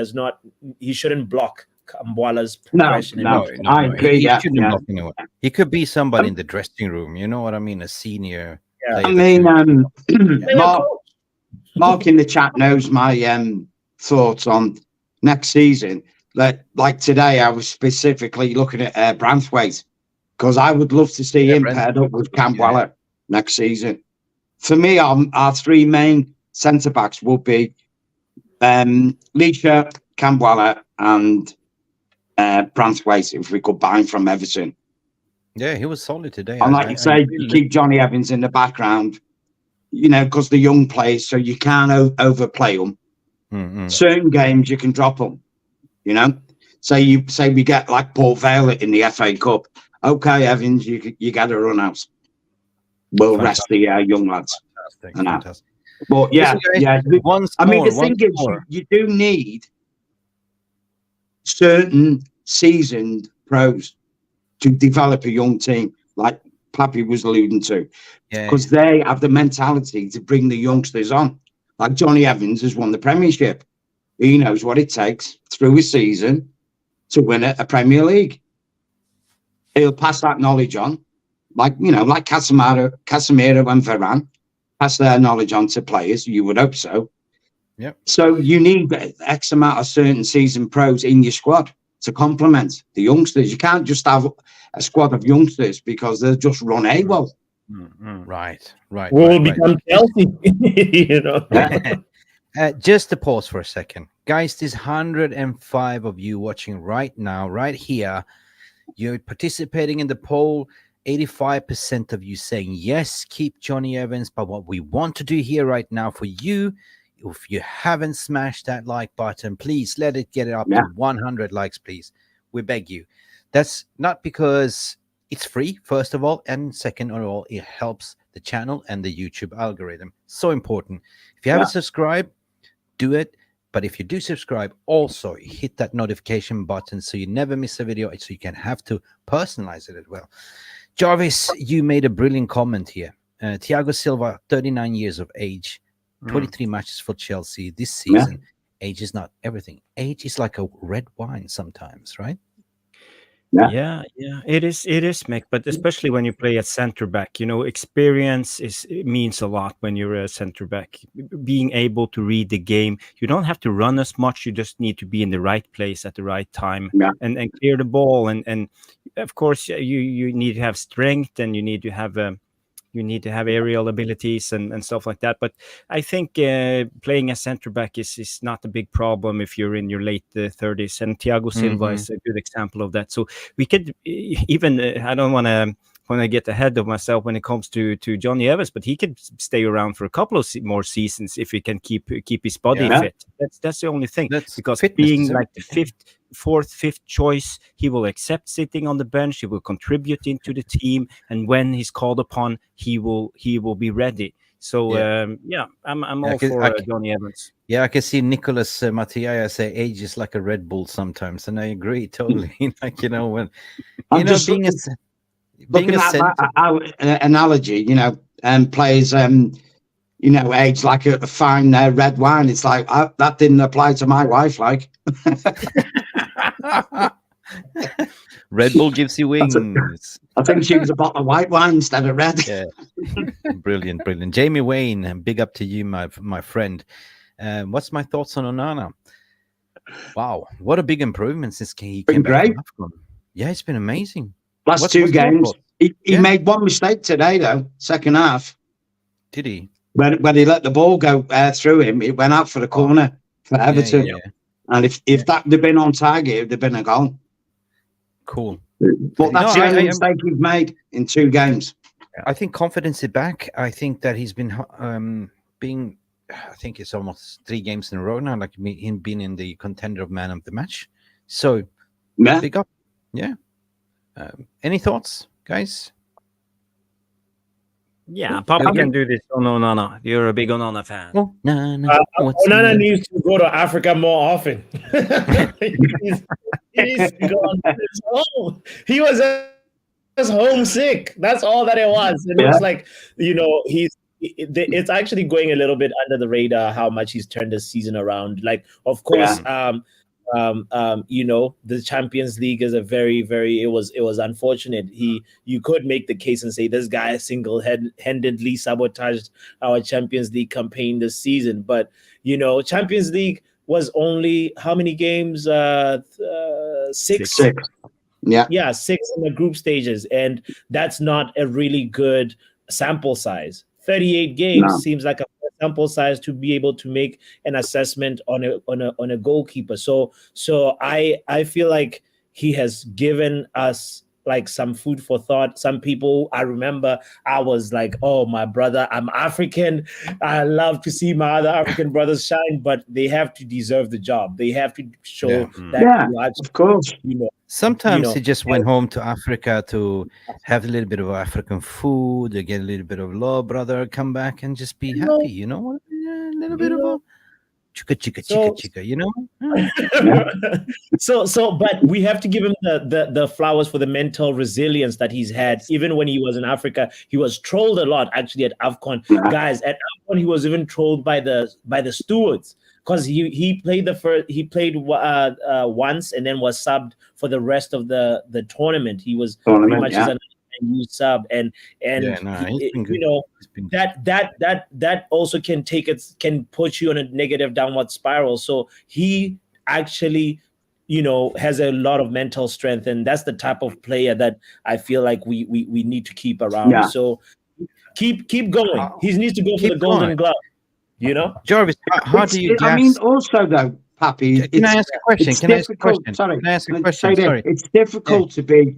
shouldn't block Kambwala's progression. No, I agree. He shouldn't block anyone. He could be somebody in the dressing room. You know what I mean? A sneer. I mean, Mark in the chat knows my thoughts on next season. Like today, I was specifically looking at Branthwaite, because I would love to see him paired up with Kambwala next season. For me, our three main centre backs would be Licha, Kambwala, and Branthwaite, if we could buy him from Everton. Yeah, he was solid today. And like you say, you keep Johnny Evans in the background, because the young players, so you can't overplay them. Certain games you can drop them. Say we get like Port Vale in the FA Cup. Okay, Evans, you got to run out. We'll rest the young lads. Fantastic. But the thing is, you do need certain seasoned pros to develop a young team, like Pappy was alluding to, because they have the mentality to bring the youngsters on. Like Johnny Evans has won the Premiership. He knows what it takes through a season to win a Premier League. He'll pass that knowledge on, like Casemiro and Varane pass their knowledge on to players. You would hope so. Yeah. So you need X amount of certain seasoned pros in your squad to complement the youngsters. You can't just have a squad of youngsters because they'll just run AWOL. Right. We'll become Chelsea, Just to pause for a second. Guys, there's 105 of you watching right now, right here. You're participating in the poll. 85% of you saying yes, keep Johnny Evans. But what we want to do here right now for you, if you haven't smashed that like button, please let it get it up to 100 likes, please. We beg you. That's not because it's free, first of all, and second of all, it helps the channel and the YouTube algorithm. So important. If you haven't subscribed, do it. But if you do subscribe, also hit that notification button so you never miss a video, so you can have to personalize it as well. Jarvis, you made a brilliant comment here. Thiago Silva, 39 years of age, 23 matches for Chelsea this season. Age is not everything. Age is like a red wine sometimes, right? Yeah, it is, Mick. But especially when you play at center back, experience means a lot when you're a center back. Being able to read the game, you don't have to run as much. You just need to be in the right place at the right time and clear the ball. And of course, you need to have strength, and you need to have You need to have aerial abilities and stuff like that. But I think playing as centre back is not a big problem if you're in your late 30s. And Thiago Silva is a good example of that. So we could even I don't want to get ahead of myself when it comes to Johnny Evans, but he could stay around for a couple of more seasons if he can keep his body fit. That's the only thing. Because being like the fourth, fifth choice, he will accept sitting on the bench. He will contribute into the team, and when he's called upon, he will be ready. So I'm all for Johnny Evans. Yeah, I can see Nicolas Mattia say age is like a Red Bull sometimes, and I agree totally. Like when I'm just being looking at our analogy, players, age like a fine red wine. It's like that didn't apply to my wife. Like Red Bull gives you wings. I think she was a bottle of white wine instead of red. Yeah, brilliant. Jamie Wayne, big up to you, my friend. What's my thoughts on Onana? Wow, what a big improvement since he came back from AFCON. Yeah, it's been amazing. Last two games, he made one mistake today though. Second half, did he? When he let the ball go through him, it went out for the corner for Everton. And if that had been on target, it would have been a goal. Cool. But that's the only mistake he's made in 2 games. I think confidence is back. I think that he's been being. I think it's almost 3 games in a row now. Like him being in the contender of man of the match. So big up. Yeah. Any thoughts, guys? Yeah, Papa can do this on Onana. You're a big Onana fan. Onana needs to go to Africa more often. he's gone home. He was just homesick. That's all that it was. It looks like, it's actually going a little bit under the radar how much he's turned the season around. Like, of course, the Champions League is a very, very. It was unfortunate. You could make the case and say this guy single-handedly sabotaged our Champions League campaign this season. But Champions League was only how many games? 6. Yeah, 6 in the group stages, and that's not a really good sample size. 38 games seems like a sample size to be able to make an assessment on a goalkeeper. So I feel like he has given us like some food for thought. Some people, I remember I was like, oh, my brother, I'm African. I love to see my other African brothers shine, but they have to deserve the job. They have to show that. Of course. Sometimes he just went home to Africa to have a little bit of African food, to get a little bit of love, brother, come back and just be happy, a little bit of a chicka, but we have to give him the flowers for the mental resilience that he's had. Even when he was in Africa, he was trolled a lot actually at AFCON. Guys, at AFCON he was even trolled by the stewards because he played once and then was subbed for the rest of the tournament. He was pretty much as a new sub, and that also can put you on a negative downward spiral. So he actually has a lot of mental strength, and that's the type of player that I feel like we need to keep around. So keep going. He needs to go for the Golden Glove. Jarvis, how do you guess? I mean, also though, Pappy, can I ask a question? Sorry. It's difficult to be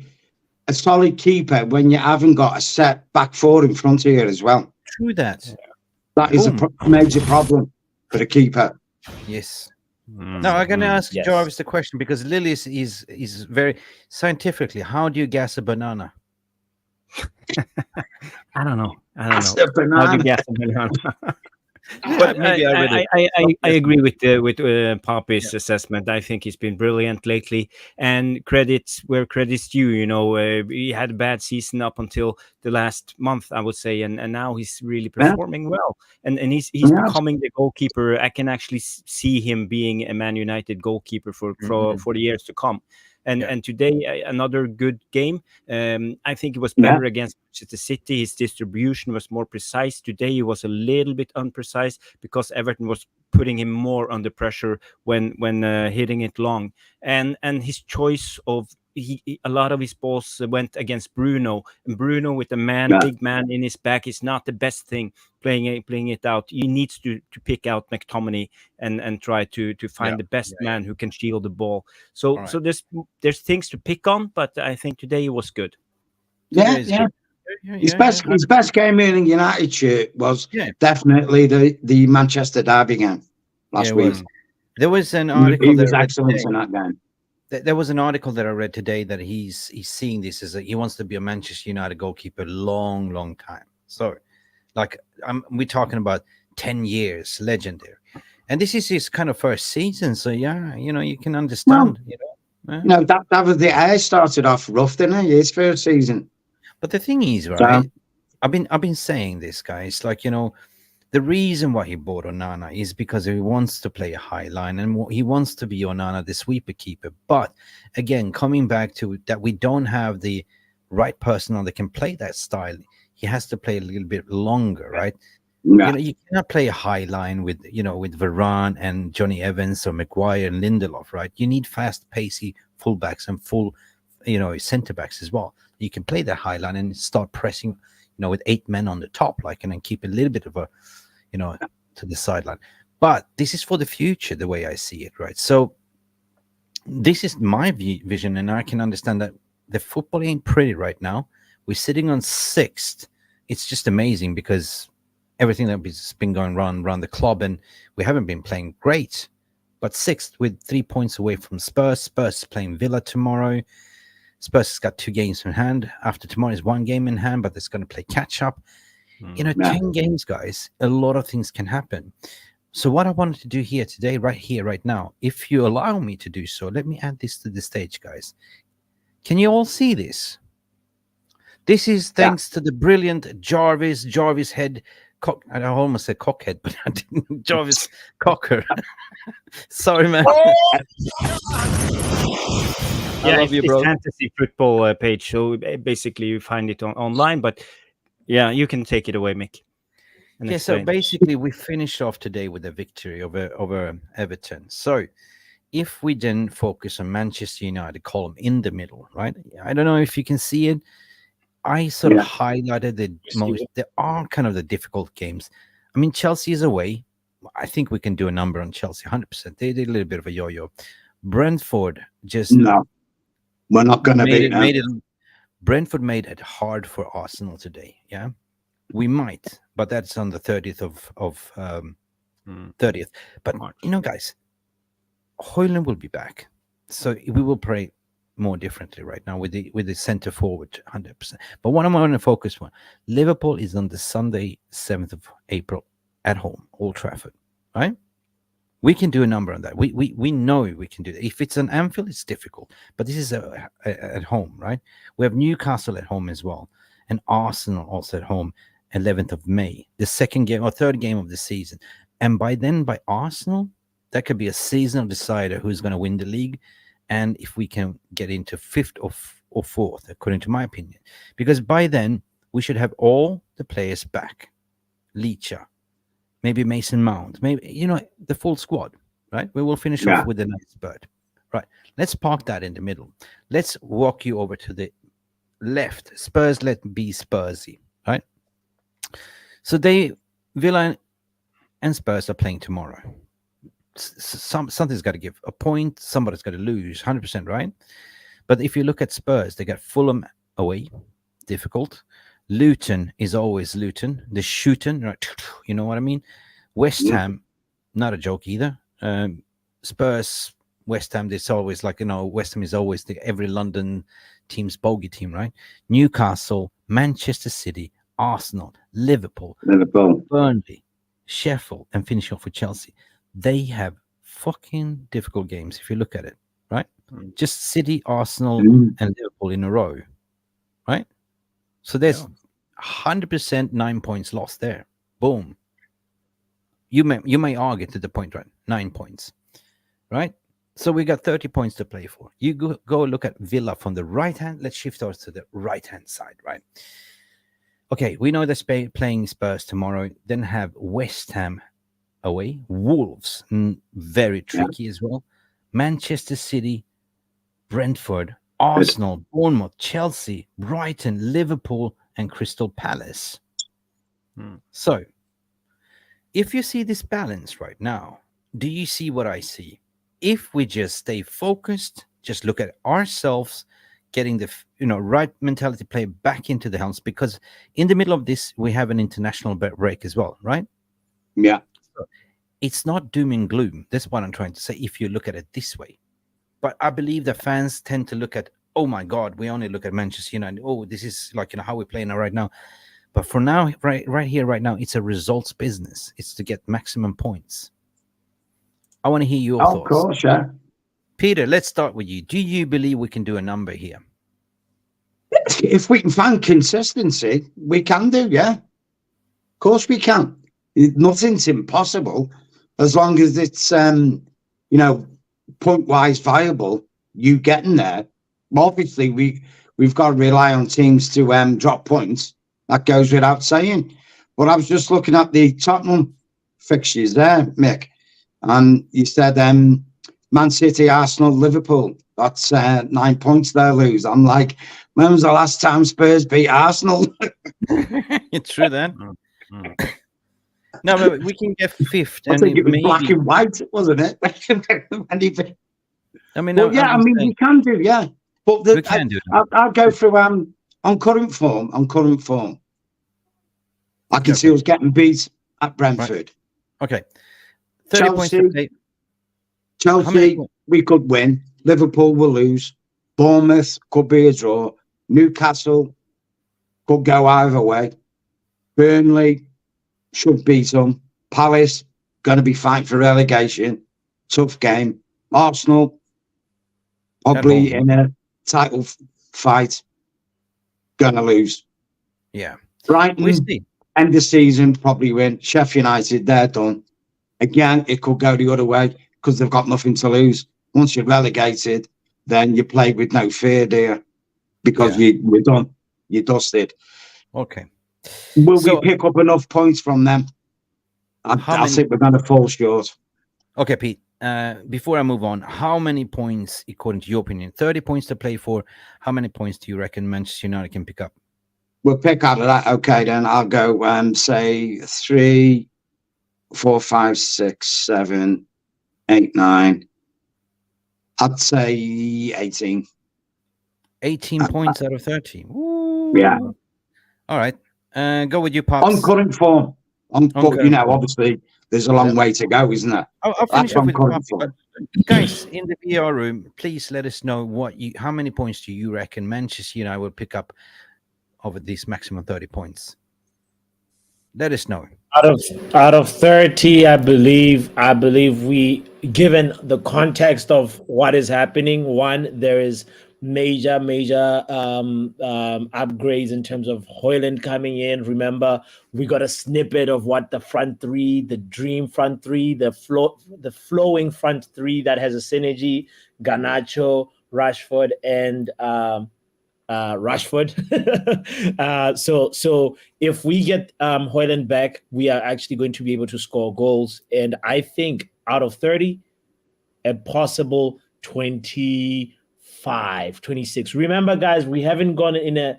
a solid keeper when you haven't got a set back 4 in front of you as well. True that. That is a major problem for the keeper. Yes. Now I'm going to ask Jarvis the question because Lily is very scientifically. How do you gas a banana? I don't know. A banana. How do you gas a banana? But I agree with Poppy's assessment. I think he's been brilliant lately, and credits where credits due. He had a bad season up until the last month, I would say, and now he's really performing well, and he's becoming the goalkeeper. I can actually see him being a Man United goalkeeper for the years to come. And today, another good game. I think it was better against Manchester City. His distribution was more precise. Today, he was a little bit unprecise because Everton was putting him more under pressure when hitting it long. And his choice of a lot of his balls went against Bruno, and Bruno with a Yeah. big man in his back is not the best thing. Playing it out, he needs to pick out McTominay and try to find Yeah, the best yeah, man who can shield the ball. So All right. so there's things to pick on, but I think today was good. Yeah, Today's yeah. good. His best game in a United shirt was Yeah. definitely the Manchester Derby game Yeah, last it week. was. There was an He article that was I read excellent today. in that game. There was an article that I read today that he's seeing this as he wants to be a Manchester United goalkeeper long time. So, like, we're talking about 10 years, legendary, and this is his kind of first season. So yeah, you can understand. No, that was the air started off rough, didn't he? His first season. But the thing is, So, right? I've been saying this, guys. Like, the reason why he bought Onana is because he wants to play a high line and he wants to be Onana, the sweeper keeper. But again, coming back to that, we don't have the right personnel that can play that style. He has to play a little bit longer, right? yeah. You cannot play a high line with Varane and Johnny Evans or Maguire and Lindelof, right? You need fast, pacey fullbacks and full, centre backs as well. You can play that high line and start pressing, with 8 men on the top, and then keep a little bit of a, to the sideline. But this is for the future, the way I see it, right? So this is my vision, and I can understand that the football ain't pretty right now. We're sitting on 6th. It's just amazing because everything that's been going around the club, and we haven't been playing great. But 6th with 3 points away from Spurs. Spurs is playing Villa tomorrow. Spurs has got 2 games in hand. After tomorrow is 1 game in hand, but it's going to play catch up. 10 games, guys. A lot of things can happen. So what I wanted to do today, right now, if you allow me to do so, let me add this to the stage, guys. Can you all see this? This is thanks to the brilliant Jarvis head. I almost said cockhead, but I didn't. Jarvis Cocker. Sorry, man. Yeah, I love you, bro. It's fantasy football page. So basically, you find it online. But yeah, you can take it away, Mick. Yeah, so basically, we finished off today with a victory over Everton. So if we then focus on Manchester United column in the middle, right? I don't know if you can see it. I sort of highlighted there are kind of the difficult games. I mean, Chelsea is away. I think we can do a number on Chelsea, 100%. They did a little bit of a yo-yo. Brentford just... No, we're not going to beat them. Brentford made it hard for Arsenal today, yeah? We might, but that's on the 30th of 30th. But, March. Guys, Højlund will be back. So we will play more differently right now with the center forward 100%. But what I'm going to focus on, Liverpool is on the Sunday 7th of April at home, Old Trafford, right? We can do a number on that. We know we can do that. If it's an Anfield, it's difficult, but this is at home, right? We have Newcastle at home as well, and Arsenal also at home, 11th of May, the second game or third game of the season. And by Arsenal, that could be a seasonal decider who's going to win the league. And if we can get into 5th or 4th, according to my opinion, because by then we should have all the players back. Licha, maybe Mason Mount, maybe, the full squad, right? We will finish off with a nice bird. Right. Let's park that in the middle. Let's walk you over to the left. Spurs, let be Spursy, right? So Villa and Spurs are playing tomorrow. Something's got to give a point. Somebody's got to lose, 100%, right? But if you look at Spurs, they got Fulham away, difficult. Luton is always Luton. The shooting, right? You know what I mean? West Ham, not a joke either. Spurs, West Ham, there's always West Ham is always every London team's bogey team, right? Newcastle, Manchester City, Arsenal, Liverpool, Burnley, Sheffield, and finish off with Chelsea. They have fucking difficult games if you look at it, right? Just City, Arsenal, and Liverpool in a row, right? So there's 100% 9 points lost there. Boom. You may argue to the point, right? 9 points, right? So we got 30 points to play for. You go look at Villa from the right hand. Let's shift over to the right hand side, right? Okay, we know they're playing Spurs tomorrow. Then have West Ham away, Wolves, very tricky as well. Manchester City, Brentford, Arsenal, Bournemouth, Chelsea, Brighton, Liverpool, and Crystal Palace. So, if you see this balance right now, do you see what I see? If we just stay focused, just look at ourselves, getting the right mentality play back into the helms, because in the middle of this we have an international break as well, right? Yeah. So it's not doom and gloom. That's what I'm trying to say. If you look at it this way, but I believe the fans tend to look at, oh my God, we only look at Manchester United. Oh, this is like how we're playing right now. But for now, right here, right now, it's a results business. It's to get maximum points. I want to hear your thoughts. Of course, yeah. Peter, let's start with you. Do you believe we can do a number here? If we can find consistency, we can do, yeah. Of course we can. Nothing's impossible as long as it's, point-wise viable, you getting there. Obviously, we've got to rely on teams to drop points. That goes without saying. But I was just looking at the Tottenham fixtures there, Mick, and you said Man City, Arsenal, Liverpool. That's 9 points they lose. I'm like, when was the last time Spurs beat Arsenal? It's true then. No, but we can get fifth. I think it was black and white, wasn't it? I mean, we can do, yeah. But we can do. I'll go through on current form. I can see us getting beat at Brentford. Right. Okay, 30 points to play. Chelsea, we could win. Liverpool will lose. Bournemouth could be a draw. Newcastle could go either way. Burnley should beat them. Palace going to be fighting for relegation. Tough game. Arsenal probably in a title fight. Going to lose. Yeah. Brighton, end of season, probably win. Sheffield United, they're done. Again, it could go the other way because they've got nothing to lose. Once you're relegated, then you play with no fear, dear, because you're done. You're dusted. Okay. Will we pick up enough points from them? I think we're going to fall short. Okay, Pete. Before I move on, how many points, according to your opinion, 30 points to play for, how many points do you reckon Manchester United can pick up? We'll pick out of that. Okay, then I'll go say 3, 4, 5, 6, 7, 8, 9. I'd say 18. 18 points out of 30. Ooh. Yeah. All right. Go with your Pops. On current form. Obviously, there's a long way to go, isn't there? I'll finish up with Pops. Guys, in the VR room, please let us know how many points do you reckon Manchester United will pick up over these maximum 30 points. Let us know. Out of 30, I believe we, given the context of what is happening, one, there is major upgrades in terms of Højlund coming in. Remember, we got a snippet of what the front three, the dream front three, the flowing front three that has a synergy, Garnacho, Rashford, and Rashford. So if we get Højlund back, we are actually going to be able to score goals. And I think out of 30, a possible 25, 26. Remember, guys, we haven't gone in a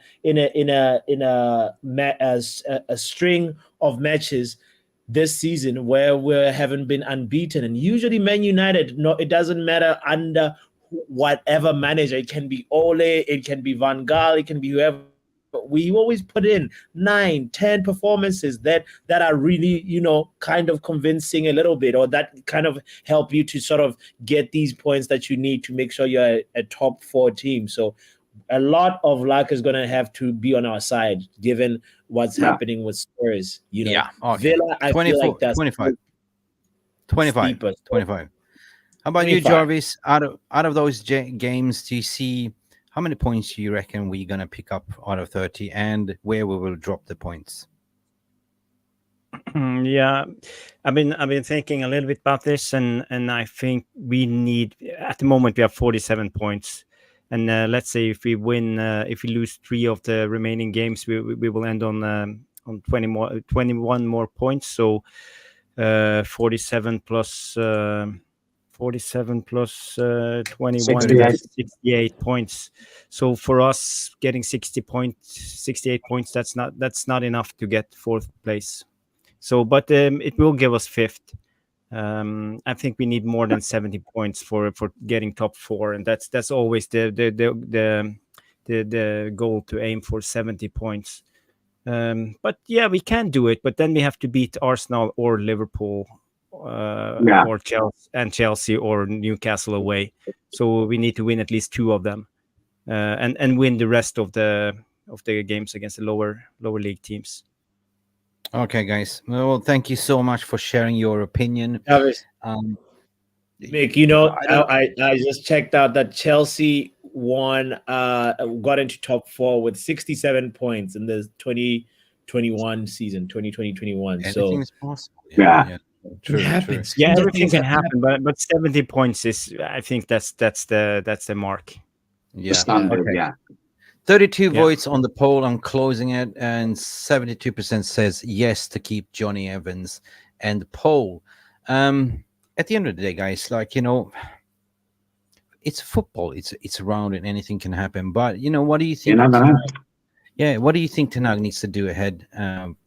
string of matches this season where we haven't been unbeaten. And usually Man United, no, it doesn't matter under whatever manager. It can be Ole, it can be Van Gaal, it can be whoever. But we always put in 9, 10 performances that are really, kind of convincing a little bit, or that kind of help you to sort of get these points that you need to make sure you're a top 4 team. So a lot of luck is going to have to be on our side, given what's happening with Spurs. Okay. Villa, I feel like that's 25. 25. steeper. 25. How about 25. You, Jarvis? Out of those games, do you see how many points do you reckon we're going to pick up out of 30, and where we will drop the points? Yeah, I've been thinking a little bit about this, and I think we need, at the moment we have 47 points, and let's say if we win, if we lose 3 of the remaining games, we will end on 21 more points. So 47 plus 47 plus 21 68. is 68 points. So for us, getting 68 points, that's not enough to get fourth place. So, but it will give us fifth. I think we need more than 70 points for getting top four, and that's always the goal, to aim for 70 points. But yeah, we can do it. But then we have to beat Arsenal or Liverpool, or Chelsea or Newcastle away. So we need to win at least two of them, and win the rest of the games against the lower league teams. Okay, guys. Well, thank you so much for sharing your opinion. Mick, you know, I just checked out that Chelsea won, got into top four with 67 points in the 2021 season, 2020-21. Anything So is possible. Yeah. True, it happens. Yeah, Stranger everything things can have happen, but 70 points is, I think that's the mark. Yeah. Standard, Okay. yeah. 32 votes on the poll. I'm closing it, and 72% says yes to keep Johnny Evans and the poll. At the end of the day, guys, like, you know, it's football. It's around and anything can happen. But, you know, what do you think? You never know. Yeah, what do you think Ten Hag needs to do ahead,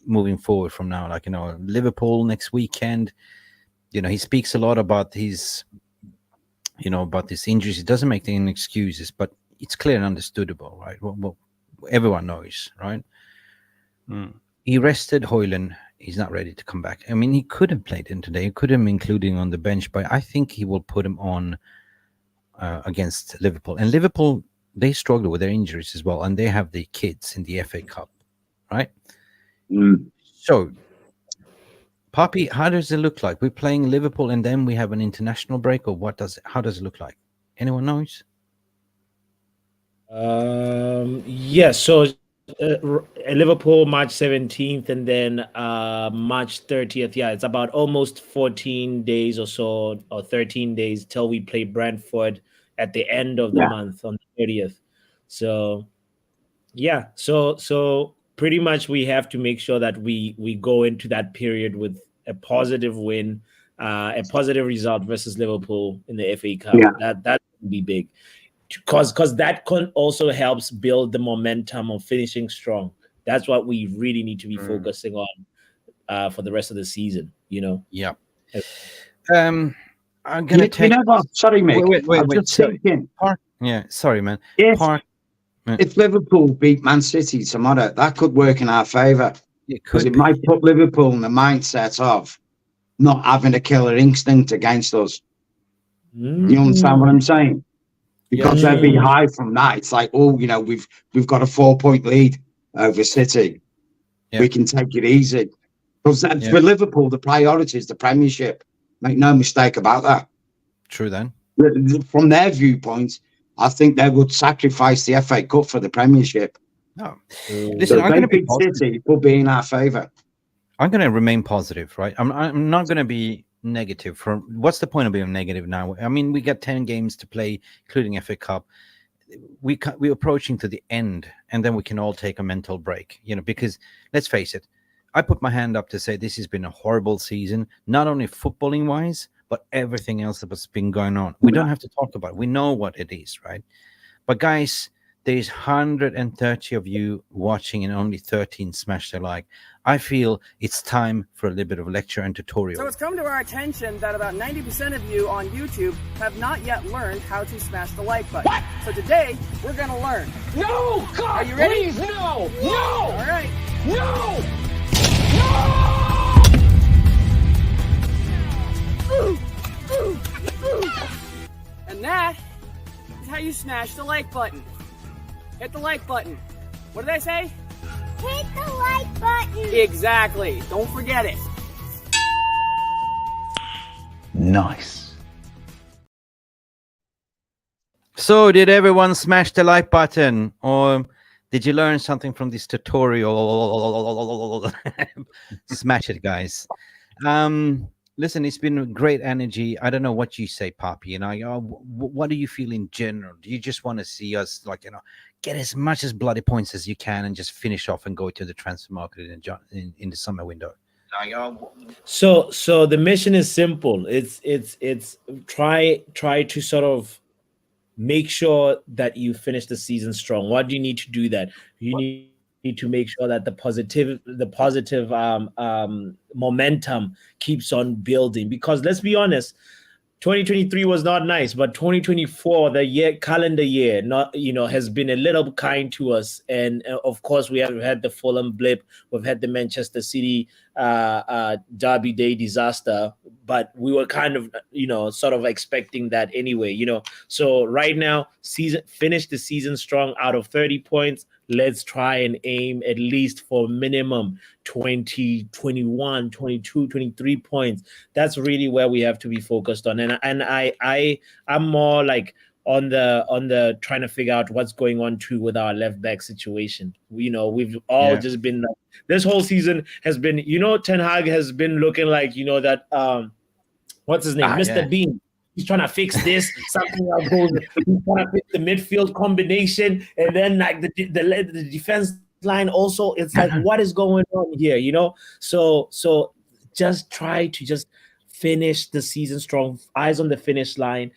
moving forward from now? Like, you know, Liverpool next weekend. You know, he speaks a lot about his, you know, about his injuries. He doesn't make any excuses, but it's clear and understandable, right? Well, everyone knows, right? He rested Højlund. He's not ready to come back. I mean, he could have played in today. He could have included him on the bench, but I think he will put him on against Liverpool. And Liverpool, they struggle with their injuries as well, and they have the kids in the FA Cup, right? So, Poppy, how does it look like? We're playing Liverpool, and then we have an international break, or how does it look like? Anyone knows? Yes. So Liverpool March 17th, and then March 30th. Yeah, it's about almost 14 days or so, or 13 days till we play Brentford at the end of the month on the 30th. So yeah, so pretty much we have to make sure that we go into that period with a positive win, a positive result versus Liverpool in the FA Cup. That would be big, because that also helps build the momentum of finishing strong. That's what we really need to be focusing on for the rest of the season, you know. Yeah. I'm gonna take. You know what? Sorry, Mick. Wait. Just thinking. Yeah, sorry, man. If Liverpool beat Man City tomorrow, that could work in our favour, because it might put Liverpool in the mindset of not having a killer instinct against us. You understand what I'm saying? Because they'll be high from that. It's like, oh, you know, we've got a 4-point lead over City. We can take it easy. Because for Liverpool, the priority is the Premiership. Make no mistake about that. True then. From their viewpoint, I think they would sacrifice the FA Cup for the Premiership. No. Listen, I'm going to be positive. City will be in our favour. I'm going to remain positive, right? I'm not going to be negative. What's the point of being negative now? I mean, we got 10 games to play, including FA Cup. We're approaching to the end, and then we can all take a mental break, you know, because let's face it, I put my hand up to say this has been a horrible season, not only footballing wise, but everything else that's been going on. We don't have to talk about it. We know what it is, right? But guys, there's 130 of you watching and only 13 smash their like. I feel it's time for a little bit of lecture and tutorial. So it's come to our attention that about 90% of you on YouTube have not yet learned how to smash the like button. What? So today, we're going to learn. No! God, are you ready? Please, no! No! All right. No! And that is how you smash the like button. Hit the like button. What did I say? Hit the like button. Exactly. Don't forget it. Nice. So, did everyone smash the like button, or did you learn something from this tutorial? Smash it, guys. Listen, it's been great energy. I don't know what you say, Poppy. You know, what do you feel in general? Do you just want to see us, like, you know, get as much as bloody points as you can and just finish off and go to the transfer market in the summer window? Like, So the mission is simple. It's try to sort of make sure that you finish the season strong. What do you need to do that? You need to make sure that the positive momentum keeps on building. Because let's be honest, 2023 was not nice, but 2024, the calendar year, not has been a little kind to us. And of course, we have had the Fulham blip, we've had the Manchester City Derby Day disaster, but we were kind of sort of expecting that anyway. So right now, finish the season strong. Out of 30 points, let's try and aim at least for minimum 20, 21, 22, 23 points. That's really where we have to be focused on. And I'm more like on the trying to figure out what's going on too with our left back situation. We've all just been like, this whole season has been, Ten Hag has been looking like, that what's his name? Mr. Bean. He's trying to fix this, something else goes. He's trying to fix the midfield combination, and then like the defense line also. It's like, what is going on here? So just try to just finish the season strong, eyes on the finish line,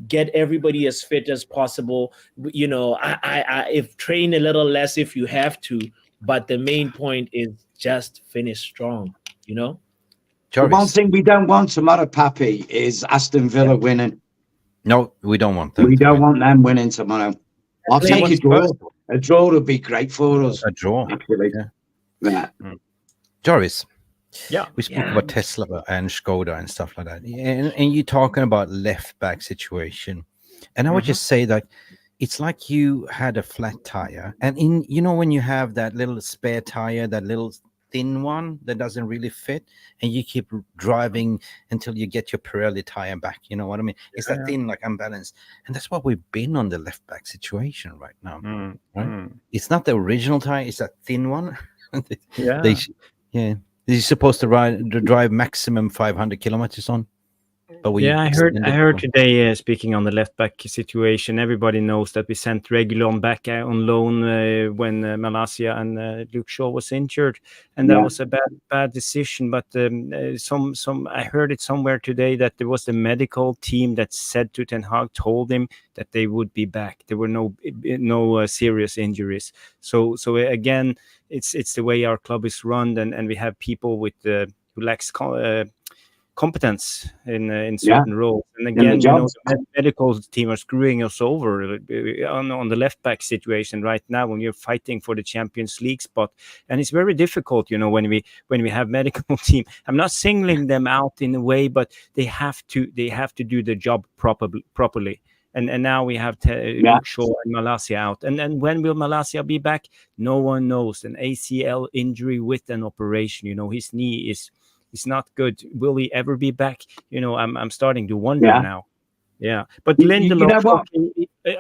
get everybody as fit as possible. I if train a little less if you have to, but the main point is just finish strong. The one thing we don't want tomorrow, Pappy, is Aston Villa winning. No, we don't want them. We don't want them winning tomorrow. I'll take a draw. A draw would be great for us. A draw, actually. Yeah. Jarvis. Yeah, we spoke about Tesla and Skoda and stuff like that, and you're talking about left back situation, and I would just say that it's like you had a flat tire, and when you have that little spare tire, that little thin one that doesn't really fit, and you keep driving until you get your Pirelli tire back. You know what I mean? It's that thin, like unbalanced, and that's what we've been on the left back situation right now. Right? It's not the original tire; it's that thin one. You're supposed to drive maximum 500 kilometers on. But I heard today, speaking on the left back situation, everybody knows that we sent Reguilon back on loan when Malacia and Luke Shaw was injured, and that was a bad decision. But I heard it somewhere today that there was the medical team that said to Ten Hag, told him that they would be back. There were no serious injuries. So again, it's the way our club is run, and we have people with who lacks competence in certain roles, and again, the medical team are screwing us over on the left back situation right now when we're fighting for the Champions League spot, and it's very difficult, when we have medical team. I'm not singling them out in a way, but they have to do the job properly. And now we have Luke Shaw and Malacia out. And when will Malacia be back? No one knows. An ACL injury with an operation. His knee is not good. Will he ever be back? I'm starting to wonder now. Yeah, but Lindelof.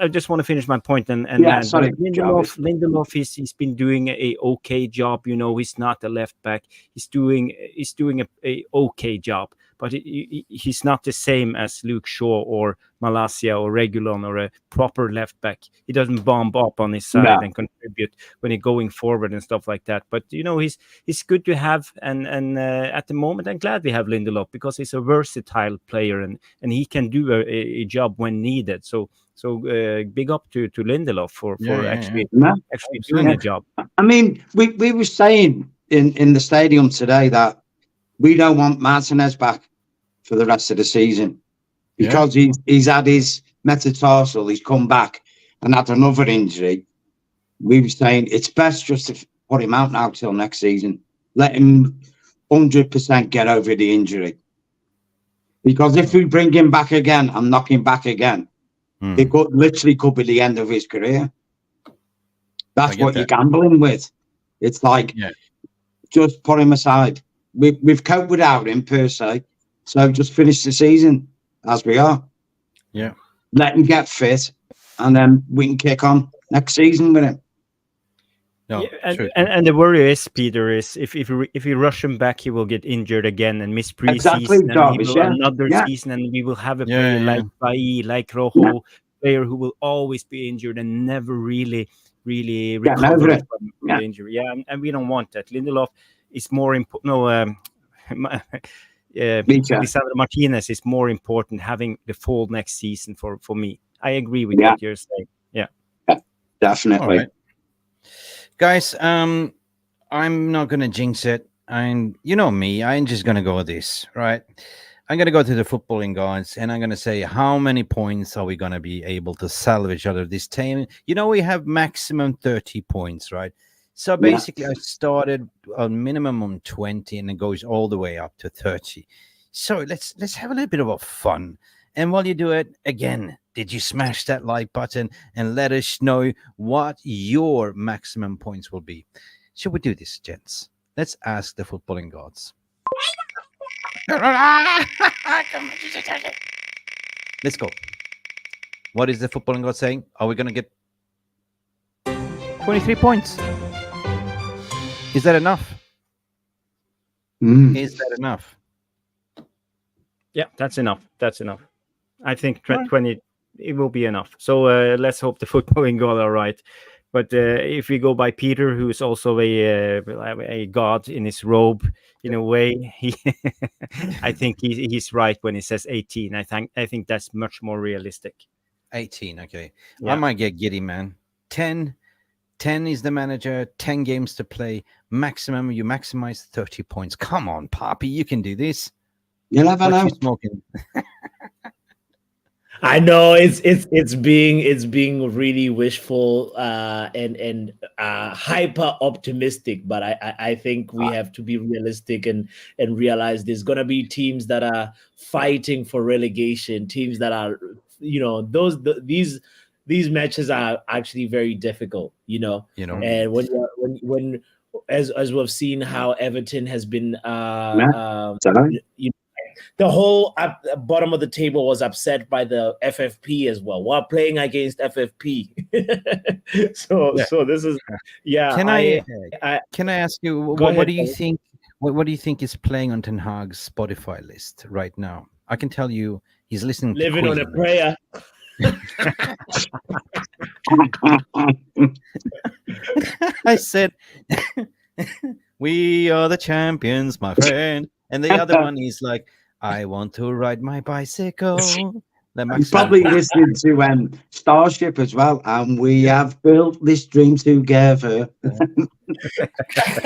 I just want to finish my point. Lindelof, he's been doing a okay job. He's not a left back. He's doing a okay job. But he's not the same as Luke Shaw or Malacia or Reguilon or a proper left back. He doesn't bomb up on his side and contribute when he's going forward and stuff like that. But he's good to have, and at the moment I'm glad we have Lindelof because he's a versatile player and he can do a job when needed. So big up to Lindelof for actually doing a job. I mean, we were saying in the stadium today that we don't want Martinez back for the rest of the season because he's had his metatarsal, he's come back and had another injury. We were saying it's best just to put him out now till next season. Let him 100% get over the injury. Because if we bring him back again and knock him back again, it could be the end of his career. That's what you're gambling with. It's like, just put him aside. We've coped without him per se, so just finish the season as we are. Yeah, let him get fit, and then we can kick on next season with him. No, and the worry is, Peter, is if we rush him back, he will get injured again and miss pre-season, another season, and we will have a player like Bailly, like Rojo, player who will always be injured and never really recover from the injury. And we don't want that. Lindelof is more important. Lisandro Martinez is more important having the full next season for me. I agree with what you're saying. Yeah, definitely. All right. Guys, I'm not gonna jinx it. And you know me, I'm just gonna go with this, right? I'm gonna go to the footballing gods, and I'm gonna say, how many points are we gonna be able to salvage out of this team? You know, we have maximum 30 points, right? So basically, I started on minimum on 20, and it goes all the way up to 30. So let's have a little bit of a fun. And while you do it, again, did you smash that like button and let us know what your maximum points will be? Should we do this, gents? Let's ask the footballing gods. Let's go. What is the footballing god saying? Are we going to get 23 points? Is that enough? Is that enough? Yeah, that's enough. That's enough. I think 20, it will be enough. So let's hope the footballing god are right. But if we go by Peter, who is also a god in his robe, in a way, I think he's right when he says 18. I think that's much more realistic. 18, okay. Yeah. I might get giddy, man. 10 is the manager, 10 games to play. Maximum, you maximize 30 points. Come on, Poppy, you can do this. You'll never know. You smoking? I know it's being really wishful and hyper optimistic, but I think we have to be realistic and realize there's gonna be teams that are fighting for relegation, teams that are, you know, these matches are actually very difficult, you know. And when as we've seen how Everton has been the whole bottom of the table was upset by the FFP as well while playing against FFP. So this is Can I ask you what do you think? What do you think is playing on Ten Hag's Spotify list right now? I can tell you he's listening. Living to on a prayer. I said, "We are the champions, my friend," and the other one is like, "I want to ride my bicycle." He's probably listening to Starship as well, and we have built this dream together.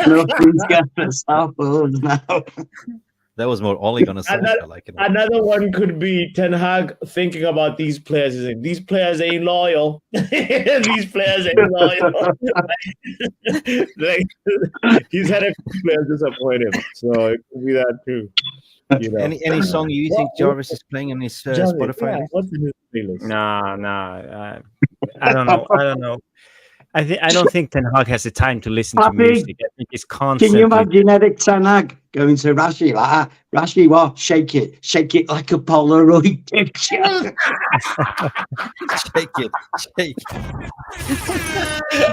Nothing's gonna stop us now. That was more Ollie gonna say. I like it. Another one could be Ten Hag thinking about these players. He's like, these players ain't loyal. These players ain't loyal. Like, he's had a few players disappoint him, so it could be that too. You know. Any song you think Jarvis is playing on his Spotify? What's in his playlist? Nah. I don't know. I don't think Ten Hag has the time to listen to music. I think he's constantly. Can you imagine Eric Ten Hag going to Rashi like that? Rashi, what? Shake it like a Polaroid picture. Shake it.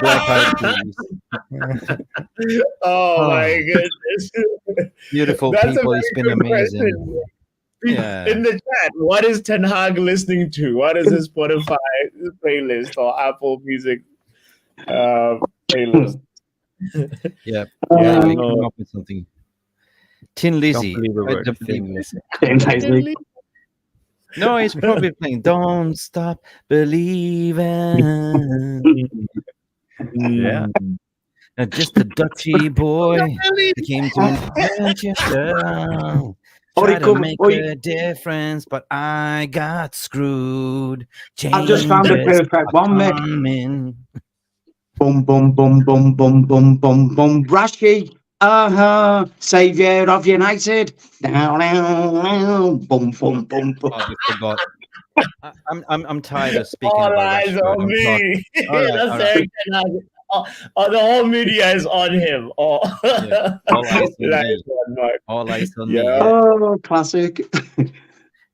Black Eyed Peas. Oh my goodness! Beautiful people. It's been amazing. Question. Yeah. In the chat, what is Ten Hag listening to? What is his Spotify playlist or Apple Music playlist? Yeah, we come up with something. Tin Lizzy. No, he's probably playing "Don't Stop Believing." Yeah. Just a Dutchy boy that came to Manchester. Try to make a difference, but I got screwed. I've just found the perfect one, Mick. Boom, boom, boom, boom, boom, boom, boom, boom. Rashi, saviour of United. Boom, boom, boom, boom. Oh, we forgot. I'm tired of speaking all about eyes Rashford. on me. All right. The whole media is on him. All eyes on me. Oh, classic.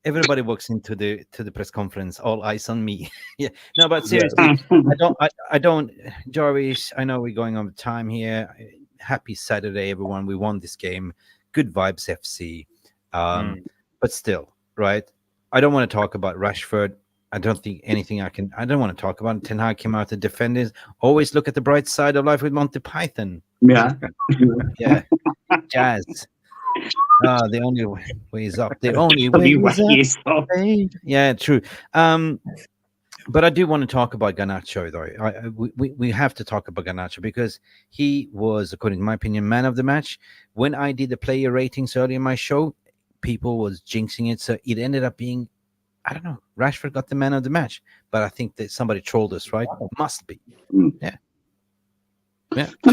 Everybody walks into the press conference. All eyes on me. Yeah. No, but seriously, I don't. Jarvis, I know we're going on time here. Happy Saturday, everyone. We won this game. Good vibes, FC. But still, right? I don't want to talk about Rashford. I don't think anything I don't want to talk about. Ten Hag came out to defend it. Always look at the bright side of life with Monty Python. Yeah. Yeah. Jazz. The only way is up. The only way is up. Yeah, true. But I do want to talk about Garnacho, though. We have to talk about Garnacho because he was, according to my opinion, man of the match. When I did the player ratings earlier in my show, people was jinxing it, so it ended up being, I don't know, Rashford got the man of the match. But I think that somebody trolled us, right? Must be. Yeah. Yeah. I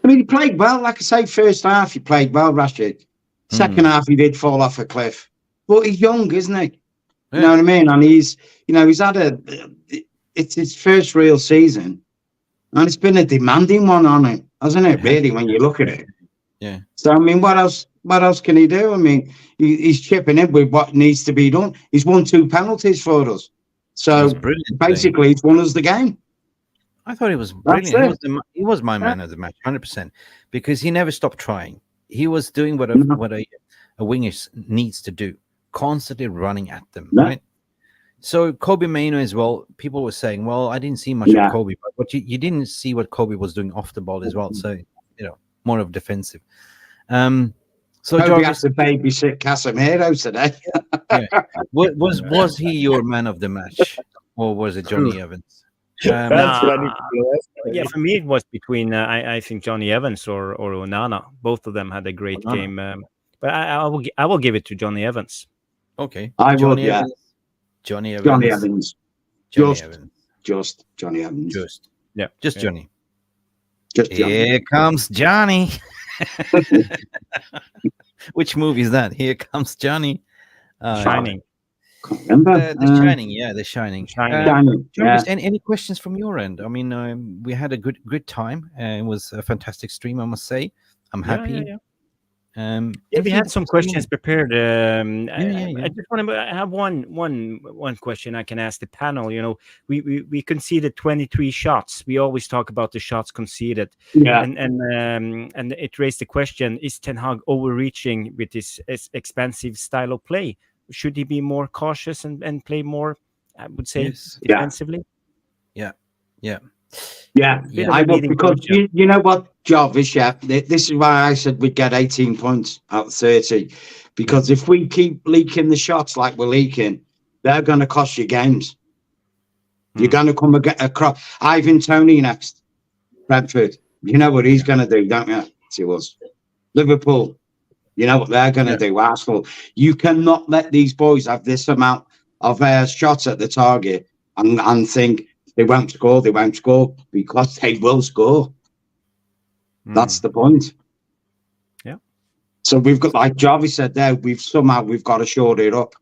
mean, he played well. Like I say, first half he played well, Rashford. Second half he did fall off a cliff. But he's young, isn't he? You know what I mean? And he's had it's his first real season. And it's been a demanding one on him, hasn't it, really, when you look at it? Yeah. So, I mean, what else can he do? I mean, he's chipping in with what needs to be done. He's won 2 penalties for us. So, basically, he's won us the game. I thought he was brilliant. He was my man of the match, 100%, because he never stopped trying. He was doing what a winger needs to do, constantly running at them, right? So Kobe Mainoo as well, people were saying, well, I didn't see much of Kobe, but you didn't see what Kobe was doing off the ball as well. So, more of defensive. So Kobe has to babysit Casemiro today. Was he your man of the match, or was it Johnny Evans? Yeah, for me it was between I think Johnny Evans or Onana. Both of them had a great game, but I will give it to Johnny Evans. Okay, Johnny Evans. Johnny Evans. Just Johnny Evans. Just Johnny. Just Johnny. Here comes Johnny. Which movie is that? Here comes Johnny. Shining. Remember The Shining, The Shining. Any questions from your end? I mean, we had a good time. It was a fantastic stream, I must say. I'm happy. We had some questions prepared. I just want to have one question I can ask the panel. We conceded 23 shots. We always talk about the shots conceded. And it raised the question: is Ten Hag overreaching with his expansive style of play? Should he be more cautious and play more, I would say, defensively? I would, because you know what, Jarvis, this is why I said we'd get 18 points out of 30. Because if we keep leaking the shots like we're leaking, they're going to cost you games. You're going to come across Ivan Toney next, Brentford. You know what he's going to do, don't you? To us. Liverpool. You know what they're going to do, Arsenal. You cannot let these boys have this amount of shots at the target and think they won't score, because they will score. That's the point. Yeah. So we've got, like Jarvis said there, we've got to shore it up.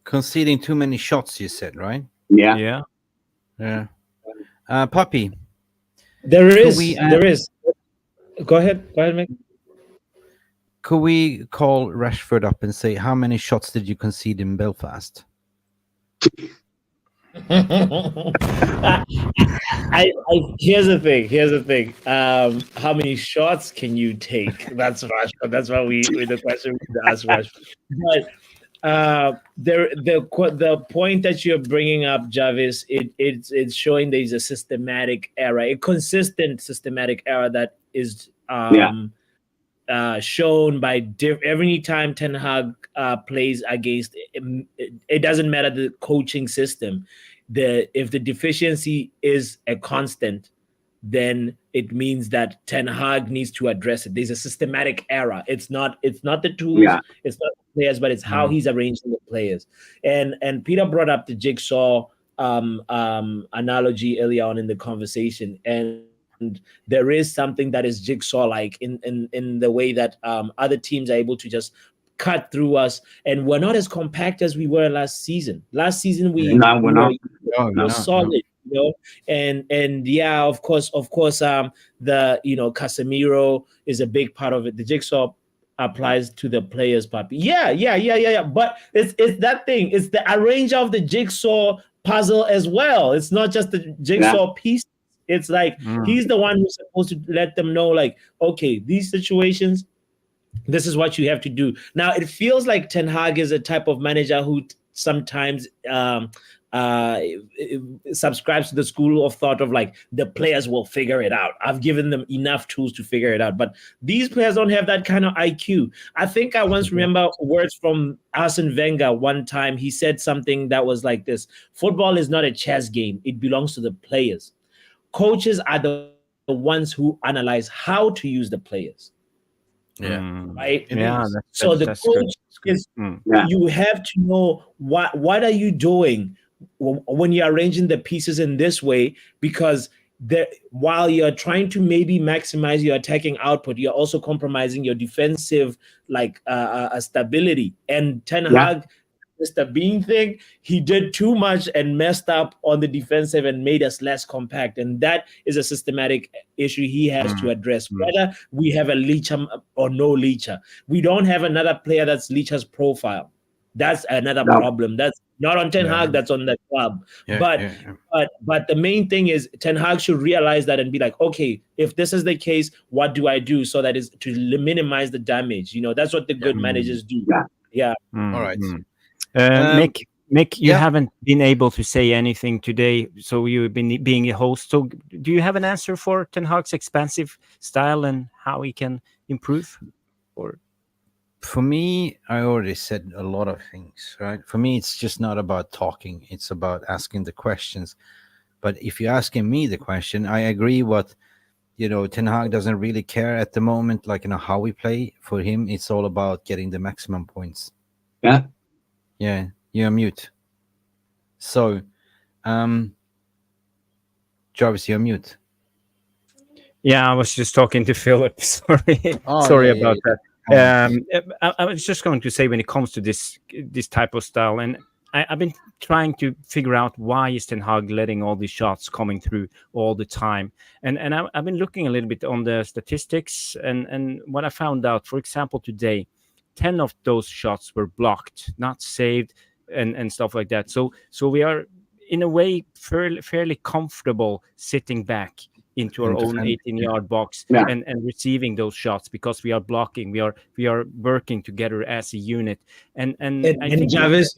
Conceding too many shots, you said, right? Yeah. Puppy. There is. Go ahead, Mike. Could we call Rashford up and say, how many shots did you concede in Belfast? Here's the thing. How many shots can you take? That's Rashford. That's why the question we ask Rashford. But the point that you're bringing up, Jarvis, it's showing there's a systematic error, a consistent systematic error that is shown by every time Ten Hag plays against it doesn't matter the coaching system. If the deficiency is a constant, then it means that Ten Hag needs to address it. There's a systematic error. It's not the tools, it's not the players, but it's how he's arranging the players. And Peter brought up the jigsaw analogy earlier on in the conversation, and there is something that is jigsaw-like in the way that other teams are able to just cut through us, and we're not as compact as we were last season. Last season we're not solid, and of course, Casemiro is a big part of it. The jigsaw applies to the players, Puppy. Yeah. But it's that thing. It's the arrange of the jigsaw puzzle as well. It's not just the jigsaw piece. It's like he's the one who's supposed to let them know, like, okay, these situations, this is what you have to do. Now, it feels like Ten Hag is a type of manager who sometimes subscribes to the school of thought of like the players will figure it out. I've given them enough tools to figure it out, but these players don't have that kind of IQ. I think I once remember words from Arsene Wenger one time. He said something that was like this: football is not a chess game, it belongs to the players. Coaches are the ones who analyze how to use the players. Yeah. Right. Yeah, So the that's good. coach is, Yeah. you have to know what are you doing when you're arranging the pieces in this way, because while you're trying to maybe maximize your attacking output, you're also compromising your defensive stability. And Ten Hag, Mr. Bean thing, he did too much and messed up on the defensive and made us less compact. And that is a systematic issue he has to address. Whether we have a Leacher or no Leacher, we don't have another player that's Leacher's profile. That's another problem. That's not on Ten Hag, that's on the club. But the main thing is Ten Hag should realize that and be like, okay, if this is the case, what do I do so that is to minimize the damage? You know, that's what the good managers do. Yeah. All right. Mick, you haven't been able to say anything today, so you've been being a host. So, do you have an answer for Ten Hag's expansive style and how he can improve? Or for me, I already said a lot of things, right? For me, it's just not about talking; it's about asking the questions. But if you're asking me the question, I agree. What Ten Hag doesn't really care at the moment, like how we play. For him, it's all about getting the maximum points. Yeah, you're mute. So, Jarvis, you're mute. Yeah, I was just talking to Philip. Sorry, about that. I was just going to say, when it comes to this type of style, and I've been trying to figure out why is Ten Hag letting all these shots coming through all the time, and I've been looking a little bit on the statistics, and what I found out, for example, today, 10 of those shots were blocked, not saved, and stuff like that. So we are in a way fairly comfortable sitting back into our own 18-yard box and receiving those shots because we are blocking. We are working together as a unit. And I think Jarvis,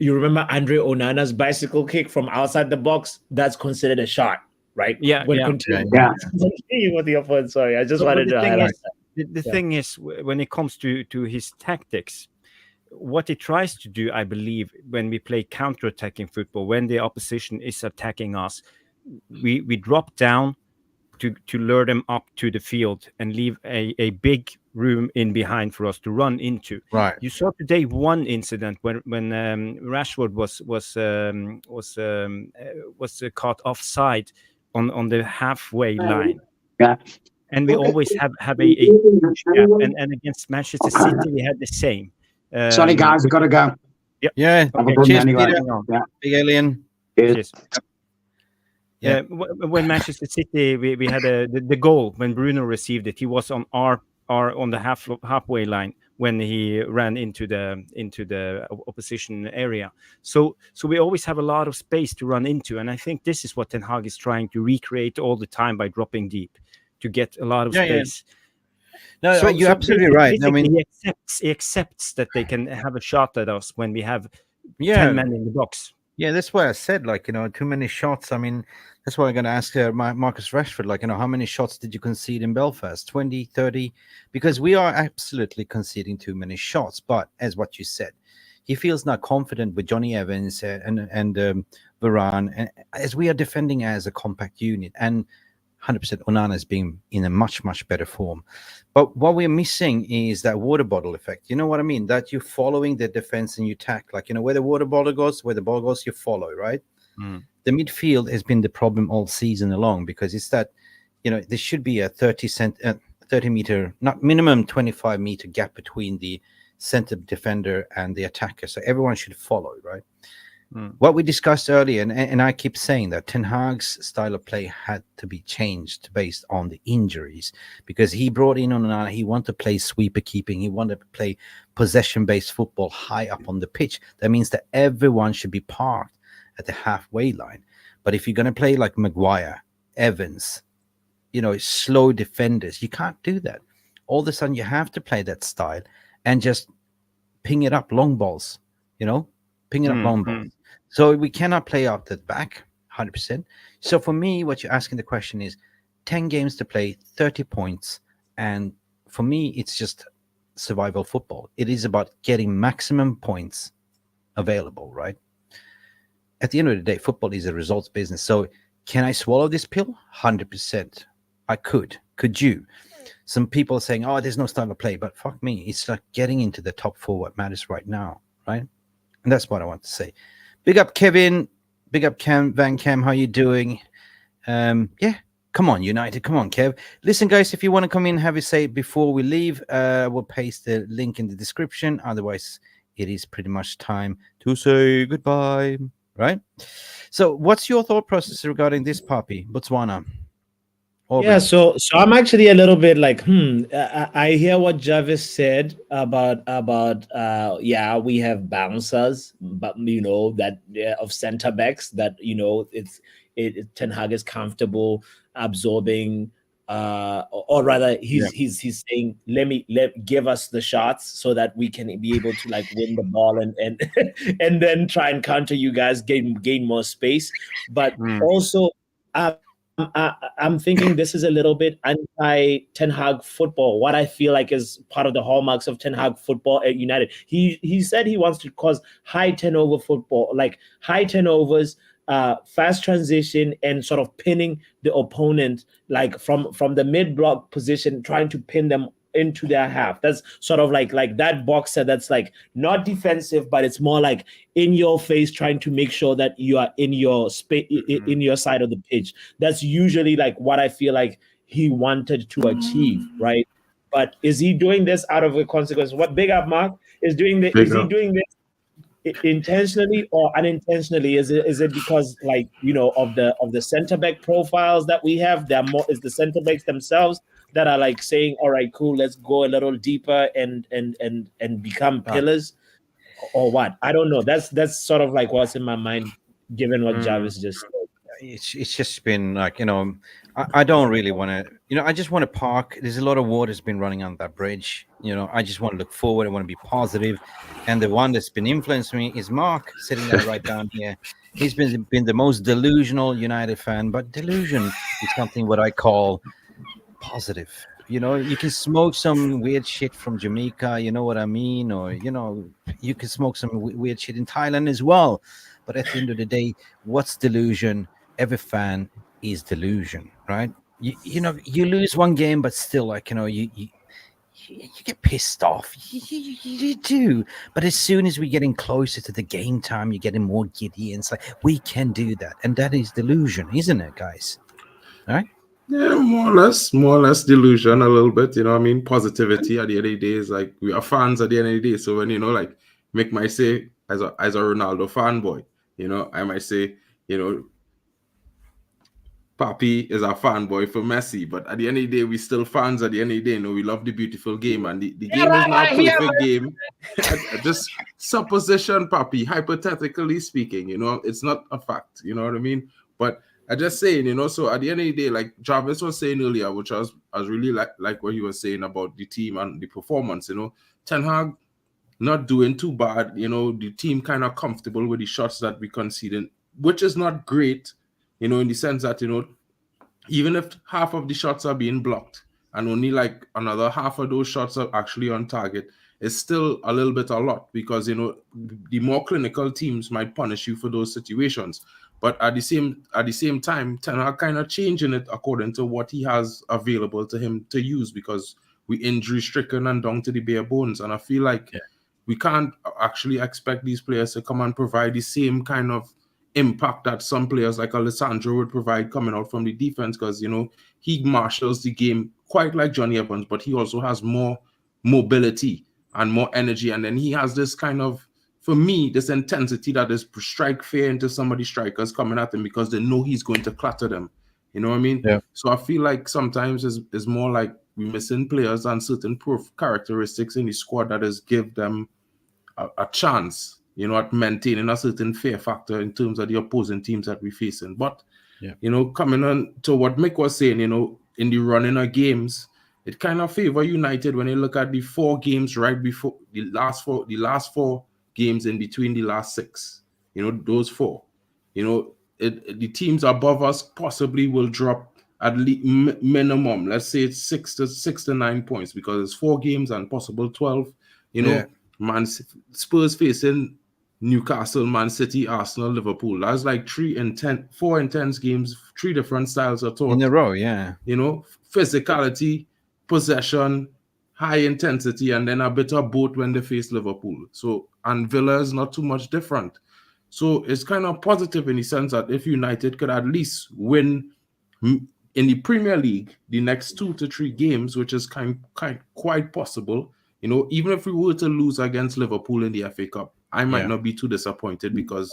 you remember Andre Onana's bicycle kick from outside the box? That's considered a shot, right? Continue with your point. Sorry, I just wanted to highlight that. The thing is, when it comes to his tactics, what he tries to do, I believe, when we play counter-attacking football, when the opposition is attacking us, we drop down to lure them up to the field and leave a big room in behind for us to run into. Right. You saw today one incident when Rashford was caught offside on the halfway line. Yeah. And we always have a gap. And against Manchester City, we had the same. Sorry, guys, I've got to go. Yeah. Okay. Cheers, Anyway. Peter. Big alien. Cheers. When Manchester City, we had the goal when Bruno received it. He was on on the halfway line when he ran into the opposition area. So we always have a lot of space to run into, and I think this is what Ten Hag is trying to recreate all the time by dropping deep to get a lot of space. No, so you're absolutely right. I mean, he accepts that they can have a shot at us when we have 10 men in the box. Yeah, that's why I said, too many shots. I mean, that's why I'm going to ask Marcus Rashford, how many shots did you concede in Belfast? 20, 30? Because we are absolutely conceding too many shots. But as what you said, he feels not confident with Johnny Evans and Varane, and as we are defending as a compact unit, and 100% Onana is being in a much, much better form. But what we're missing is that water bottle effect. You know what I mean? That you're following the defense and you tack. where the water bottle goes, where the ball goes, you follow, right? The midfield has been the problem all season long, because it's that, there should be a 30 meter, not minimum 25 meter gap between the center defender and the attacker. So everyone should follow, right? What we discussed earlier, and I keep saying that Ten Hag's style of play had to be changed based on the injuries, because he brought in Onana. He wanted to play sweeper keeping. He wanted to play possession-based football high up on the pitch. That means that everyone should be parked at the halfway line. But if you're going to play like Maguire, Evans, slow defenders, you can't do that. All of a sudden, you have to play that style and just ping it up long balls, picking up long balls. So we cannot play out the back 100%. So for me, what you're asking the question is 10 games to play, 30 points. And for me, it's just survival football. It is about getting maximum points available, right? At the end of the day, football is a results business. So can I swallow this pill? 100%. I could. Could you? Some people are saying, oh, there's no style of play. But fuck me. It's like getting into the top 4 what matters right now, right? And that's what I want to say. Big up, Kevin. Big up, Van Cam. How you doing? Yeah. Come on, United. Come on, Kev. Listen, guys, if you want to come in and have a say before we leave, we'll paste the link in the description. Otherwise, it is pretty much time to say goodbye, right? So what's your thought process regarding this puppy, Botswana? Yeah, so I'm actually a little bit like, I hear what Jarvis said about yeah, we have bouncers, but that of center backs that Ten Hag is comfortable absorbing, or rather he's saying give us the shots so that we can be able to like win the ball and and then try and counter you guys, gain more space, but also I'm thinking this is a little bit anti-Ten Hag football. What I feel like is part of the hallmarks of Ten Hag football at United. He said he wants to cause high turnover football, like high turnovers, fast transition, and sort of pinning the opponent, like from the mid-block position, trying to pin them into their half. That's sort of like that boxer that's like not defensive, but it's more like in your face, trying to make sure that you are in your space, in your side of the pitch. That's usually like what I feel like he wanted to achieve, right? But is he doing this out of a consequence? What Big Up Mark is doing this? Is he doing this intentionally or unintentionally? Is it because like of the center back profiles that we have? They're more is the center backs themselves that are like saying, all right, cool, let's go a little deeper and become pillars, or what? I don't know. That's sort of like what's in my mind, given what Jarvis just said. It's just been like, I don't really want to, I just want to park. There's a lot of water's been running on that bridge. I just want to look forward. I want to be positive. And the one that's been influencing me is Mark, sitting there right down here. He's been the most delusional United fan, but delusion is something what I call positive. You can smoke some weird shit from Jamaica, you know what I mean? Or, you can smoke some weird shit in Thailand as well. But at the end of the day, what's delusion? Every fan is delusion, right? You lose one game, but still, like, you get pissed off. You do. But as soon as we're getting closer to the game time, you're getting more giddy. And it's like, we can do that. And that is delusion, isn't it, guys? All right? Yeah, more or less delusion a little bit. I mean, positivity at the end of the day is like, we are fans at the end of the day. So when, like Mick might say, as a Ronaldo fanboy, I might say, Papi is a fanboy for Messi, but at the end of the day, we still fans at the end of the day. We love the beautiful game, and the game is not a perfect game. Just supposition, Papi, hypothetically speaking, it's not a fact, you know what I mean? But I just saying, so at the end of the day, like Jarvis was saying earlier, which I was really like what he was saying about the team and the performance, Ten Hag not doing too bad, the team kind of comfortable with the shots that we conceded, which is not great, in the sense that, even if half of the shots are being blocked and only like another half of those shots are actually on target, it's still a little bit a lot, because, the more clinical teams might punish you for those situations. But at the same time, Ten Hag kind of changing it according to what he has available to him to use, because we injury stricken and down to the bare bones. And I feel like we can't actually expect these players to come and provide the same kind of impact that some players like Alessandro would provide coming out from the defense, because, he marshals the game quite like Johnny Evans, but he also has more mobility and more energy. And then he has this kind of, for me, this intensity that is strike fear into some of the strikers coming at him, because they know he's going to clatter them. You know what I mean? Yeah. So I feel like sometimes it's more like we're missing players and certain characteristics in the squad that is give them a chance, at maintaining a certain fear factor in terms of the opposing teams that we're facing. But, coming on to what Mick was saying, in the running of games, it kind of favor United when you look at the 4 games right before the last four games in between the last 6. You know, those 4. You know, the teams above us possibly will drop at least minimum. Let's say it's 6 to 9 points because it's 4 games and possible 12. You know, Spurs facing Newcastle, Man City, Arsenal, Liverpool. That's like 4 intense games, 3 different styles of thought in a row. Yeah, you know, physicality, possession, high intensity, and then a bit of both when they face Liverpool. So, and Villa is not too much different. So it's kind of positive in the sense that if United could at least win in the Premier League the next 2 to 3 games, which is quite possible, you know, even if we were to lose against Liverpool in the FA Cup, I might not be too disappointed because,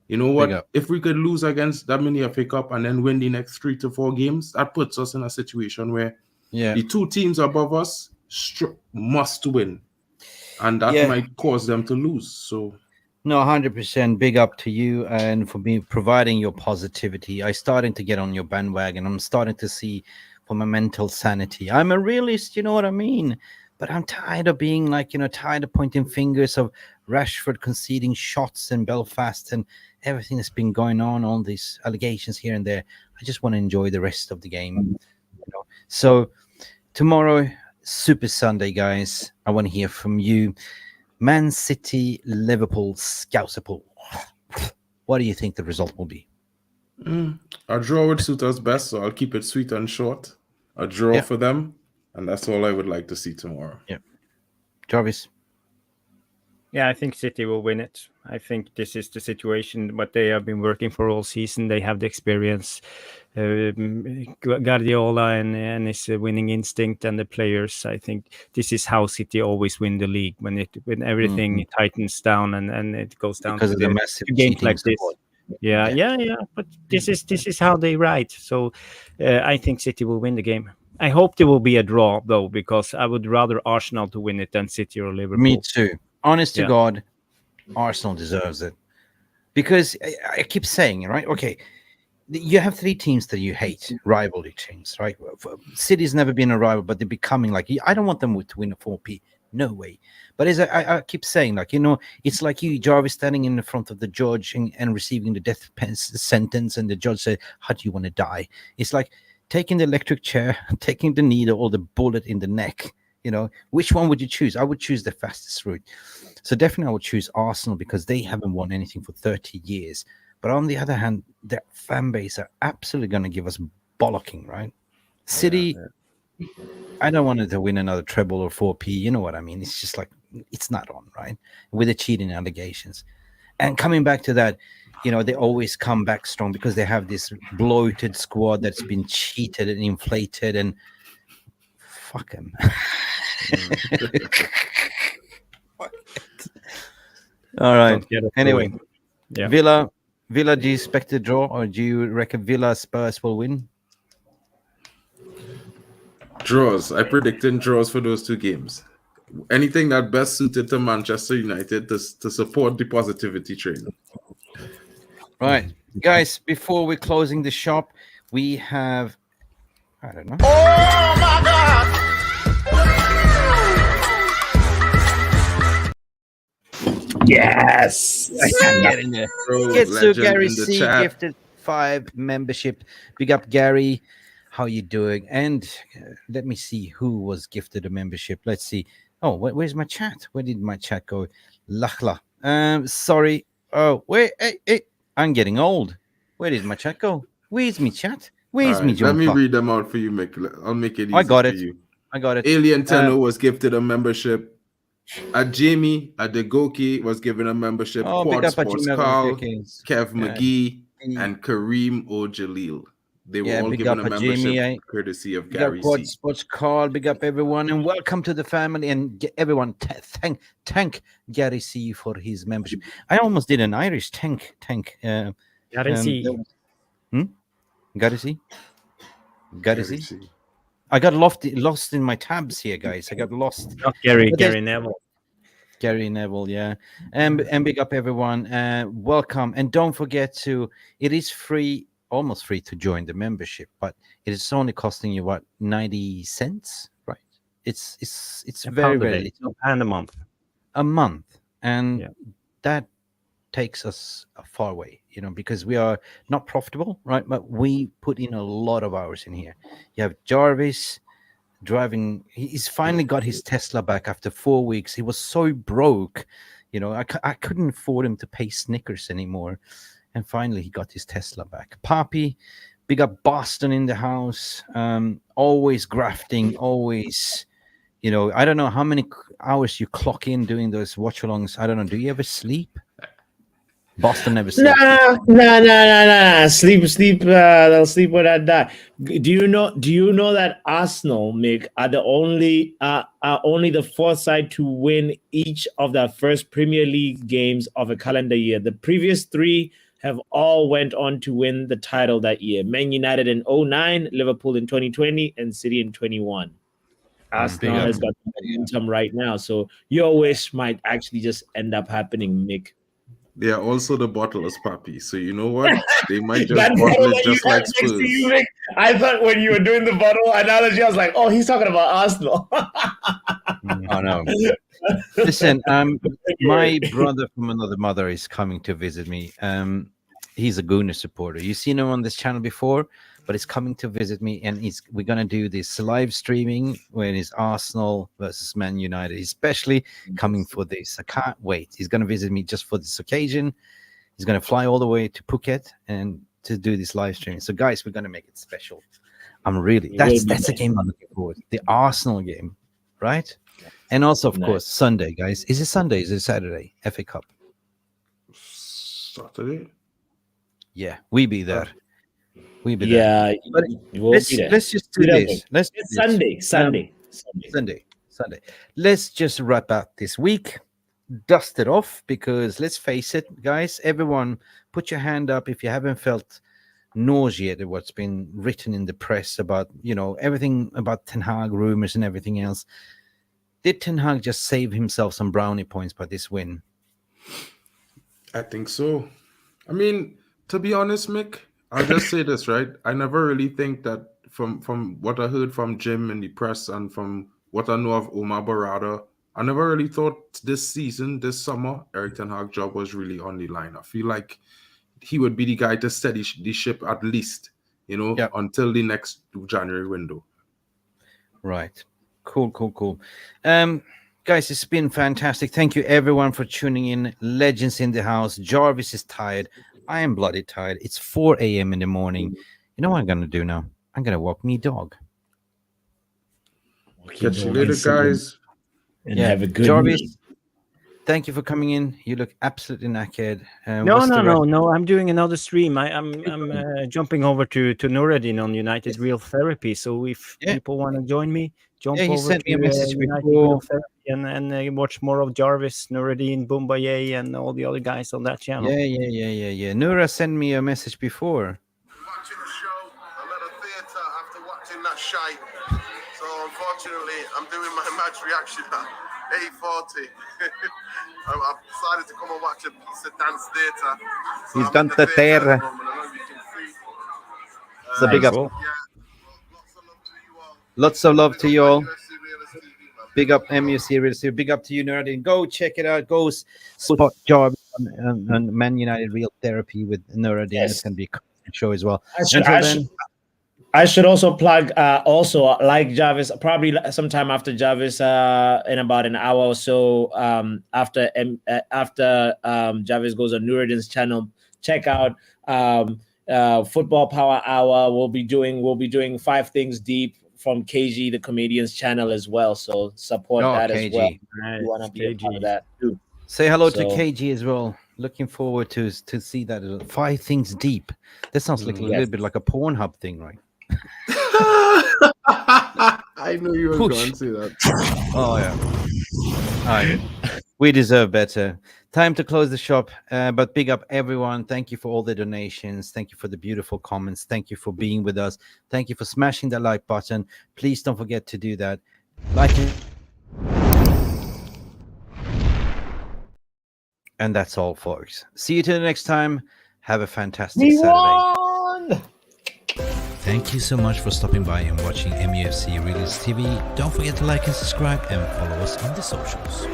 you know what, if we could lose against that many FA Cup and then win the next 3 to 4 games, that puts us in a situation where the 2 teams above us must win, and that might cause them to lose. So no, 100% big up to you and for me providing your positivity. I starting to get on your bandwagon. I'm starting to see for my mental sanity. I'm a realist, you know what I mean? But I'm tired of being like, you know, tired of pointing fingers of Rashford conceding shots in Belfast and everything that's been going on, all these allegations here and there. I just want to enjoy the rest of the game. You know? So tomorrow, Super Sunday, guys. I want to hear from you. Man City, Liverpool, Scouserpool. What do you think the result will be? A draw would suit us best, so I'll keep it sweet and short. A draw for them, and that's all I would like to see tomorrow. Yeah. Jarvis? Yeah, I think City will win it. I think this is the situation, what they have been working for all season. They have the experience. Guardiola and his winning instinct and the players. I think this is how City always win the league when everything tightens down and it goes down because to of the massive games like this. support. Yeah. But this is how they write. So I think City will win the game. I hope there will be a draw though, because I would rather Arsenal to win it than City or Liverpool. Me too. Honest to God, Arsenal deserves it. Because I keep saying, right? Okay, you have 3 teams that you hate, rivalry teams, right? City's never been a rival, but they're becoming like, I don't want them to win a 4P. No way. But as I keep saying, like, you know, it's like you, Jarvis, standing in the front of the judge and receiving the death sentence, and the judge said, how do you want to die? It's like taking the electric chair, taking the needle or the bullet in the neck. You know, which one would you choose? I would choose the fastest route. So definitely I would choose Arsenal because they haven't won anything for 30 years. But on the other hand, their fan base are absolutely going to give us bollocking, right? City, I don't want it to win another treble or 4P. You know what I mean? It's just like, it's not on, right? With the cheating allegations. And coming back to that, you know, they always come back strong because they have this bloated squad that's been cheated and inflated, and fuck him. All right. Anyway, Villa, do you expect a draw, or do you reckon Villa Spurs will win? Draws. I predicted draws for those 2 games. Anything that best suited to Manchester United to support the positivity train. Right, guys. Before we're closing the shop, we have, I don't know. Oh my God! Yes. Get in there. Get to Gary C gifted 5 membership. Big up, Gary. How you doing? And let me see who was gifted a membership. Let's see. Oh, where's my chat? Where did my chat go? Lachla. Sorry. Oh, wait. Hey, I'm getting old. Where did my chat go? Where's me chat? Where's me jumper? Let me read them out for you, Mick. I'll make it easy I got for it. you. I got it. Alien Tenno was gifted a membership. Jamie Adegoki was given a membership. Quad Sports Carl, Kev McGee, and Kareem O'Jalil. They were all given a membership Jamie, courtesy of Gary C. Quad Sports Carl, big up everyone, and welcome to the family. And everyone, thank Gary C for his membership. I almost did an Irish thank. Gary C. Gary C. I got lost in my tabs here, guys. I got lost. Not Gary Neville. Gary Neville, yeah. And big up everyone. Welcome. And don't forget it is free, almost free to join the membership, but it is only costing you 90 cents, right? It's very, very little. £1 a month. A month. And that takes us far away, because we are not profitable, right? But we put in a lot of hours in here. You have Jarvis driving. He's finally got his Tesla back after 4 weeks. He was so broke, I couldn't afford him to pay Snickers anymore. And finally, he got his Tesla back. Poppy, big up Boston in the house. Always grafting, always. I don't know how many hours you clock in doing those watch-alongs. I don't know. Do you ever sleep? Boston never sleeps. Nah. Sleep. They'll sleep when I die. Do you know that Arsenal, Mick, are only the fourth side to win each of their first Premier League games of a calendar year? The previous three have all went on to win the title that year. Man United in 2009, Liverpool in 2020, and City in 21. Arsenal has got momentum right now, so your wish might actually just end up happening, Mick. They are also the bottlers, Papi. So you know what? They might just bottle it just like Spurs. I thought when you were doing the bottle analogy, I was like, oh, he's talking about Arsenal. Oh, no. Listen, my brother from another mother is coming to visit me. He's a Gooner supporter. You've seen him on this channel before, but he's coming to visit me, and we're going to do this live streaming when it's Arsenal versus Man United. He's especially coming for this. I can't wait. He's going to visit me just for this occasion. He's going to fly all the way to Phuket and to do this live streaming. So, guys, we're going to make it special. That's a game I'm looking forward to. The Arsenal game, right? And also, of course, Sunday, guys. Is it Sunday? Is it Saturday? FA Cup. Saturday? Yeah, we be there. We be there. Yeah, but let's just do this. It's Sunday. Sunday. Let's just wrap up this week. Dust it off, because let's face it, guys. Everyone, put your hand up if you haven't felt nauseated what's been written in the press about, everything about Ten Hag rumors and everything else. Did Ten Hag just save himself some brownie points by this win? I think so. I mean, to be honest, Mick, I'll just say this, right? I never really think that from what I heard from Jim in the press and from what I know of Omar Barada, I never really thought this summer, Erik Ten Hag's job was really on the line. I feel like he would be the guy to steady the ship at least, until the next January window. Right. Cool. Guys, it's been fantastic. Thank you, everyone, for tuning in. Legends in the house. Jarvis is tired. I am bloody tired. It's 4 a.m. in the morning. You know what I'm going to do now? I'm going to walk me dog. Catch you later, guys. And have a good Jarvis, meeting. Thank you for coming in. You look absolutely knackered. No. I'm doing another stream. I'm jumping over to Nureddin on United Real Therapy. So if people want to join me, jump over sent to me a message United before. Real Therapy and watch more of Jarvis, Nureddin, Boombaye, and all the other guys on that channel. Yeah. Nura sent me a message before. Watching the show, a lot of theatre after watching that shite. So unfortunately, I'm doing my match reaction at 8:40. I've decided to come and watch a piece of dance theatre. So He's done the theatre. It's a big up. Lots of love to you all. Big up MUC Realist TV. Big up to you, Nerdin. Go check it out. Go spot Jarvis on Man United Real Therapy with Nerdin. It's going to be a show as well. I should also plug, like Jarvis, probably sometime after Jarvis, in about an hour or so, after Jarvis goes on Nureddin's channel, check out Football Power Hour. We'll be doing 5 Things Deep from KG, the comedian's channel as well. So support that KG. As well. Nice. You want to be a part of that too. Say hello to KG as well. Looking forward to see that. 5 Things Deep. That sounds like a little bit like a Pornhub thing, right? I knew you were going to say that. Oh yeah. All right. We deserve better. Time to close the shop. But big up everyone. Thank you for all the donations. Thank you for the beautiful comments. Thank you for being with us. Thank you for smashing that like button. Please don't forget to do that. Like it. And that's all, folks. See you till the next time. Have a fantastic Saturday. Thank you so much for stopping by and watching MUFC Realist TV. Don't forget to like and subscribe and follow us on the socials.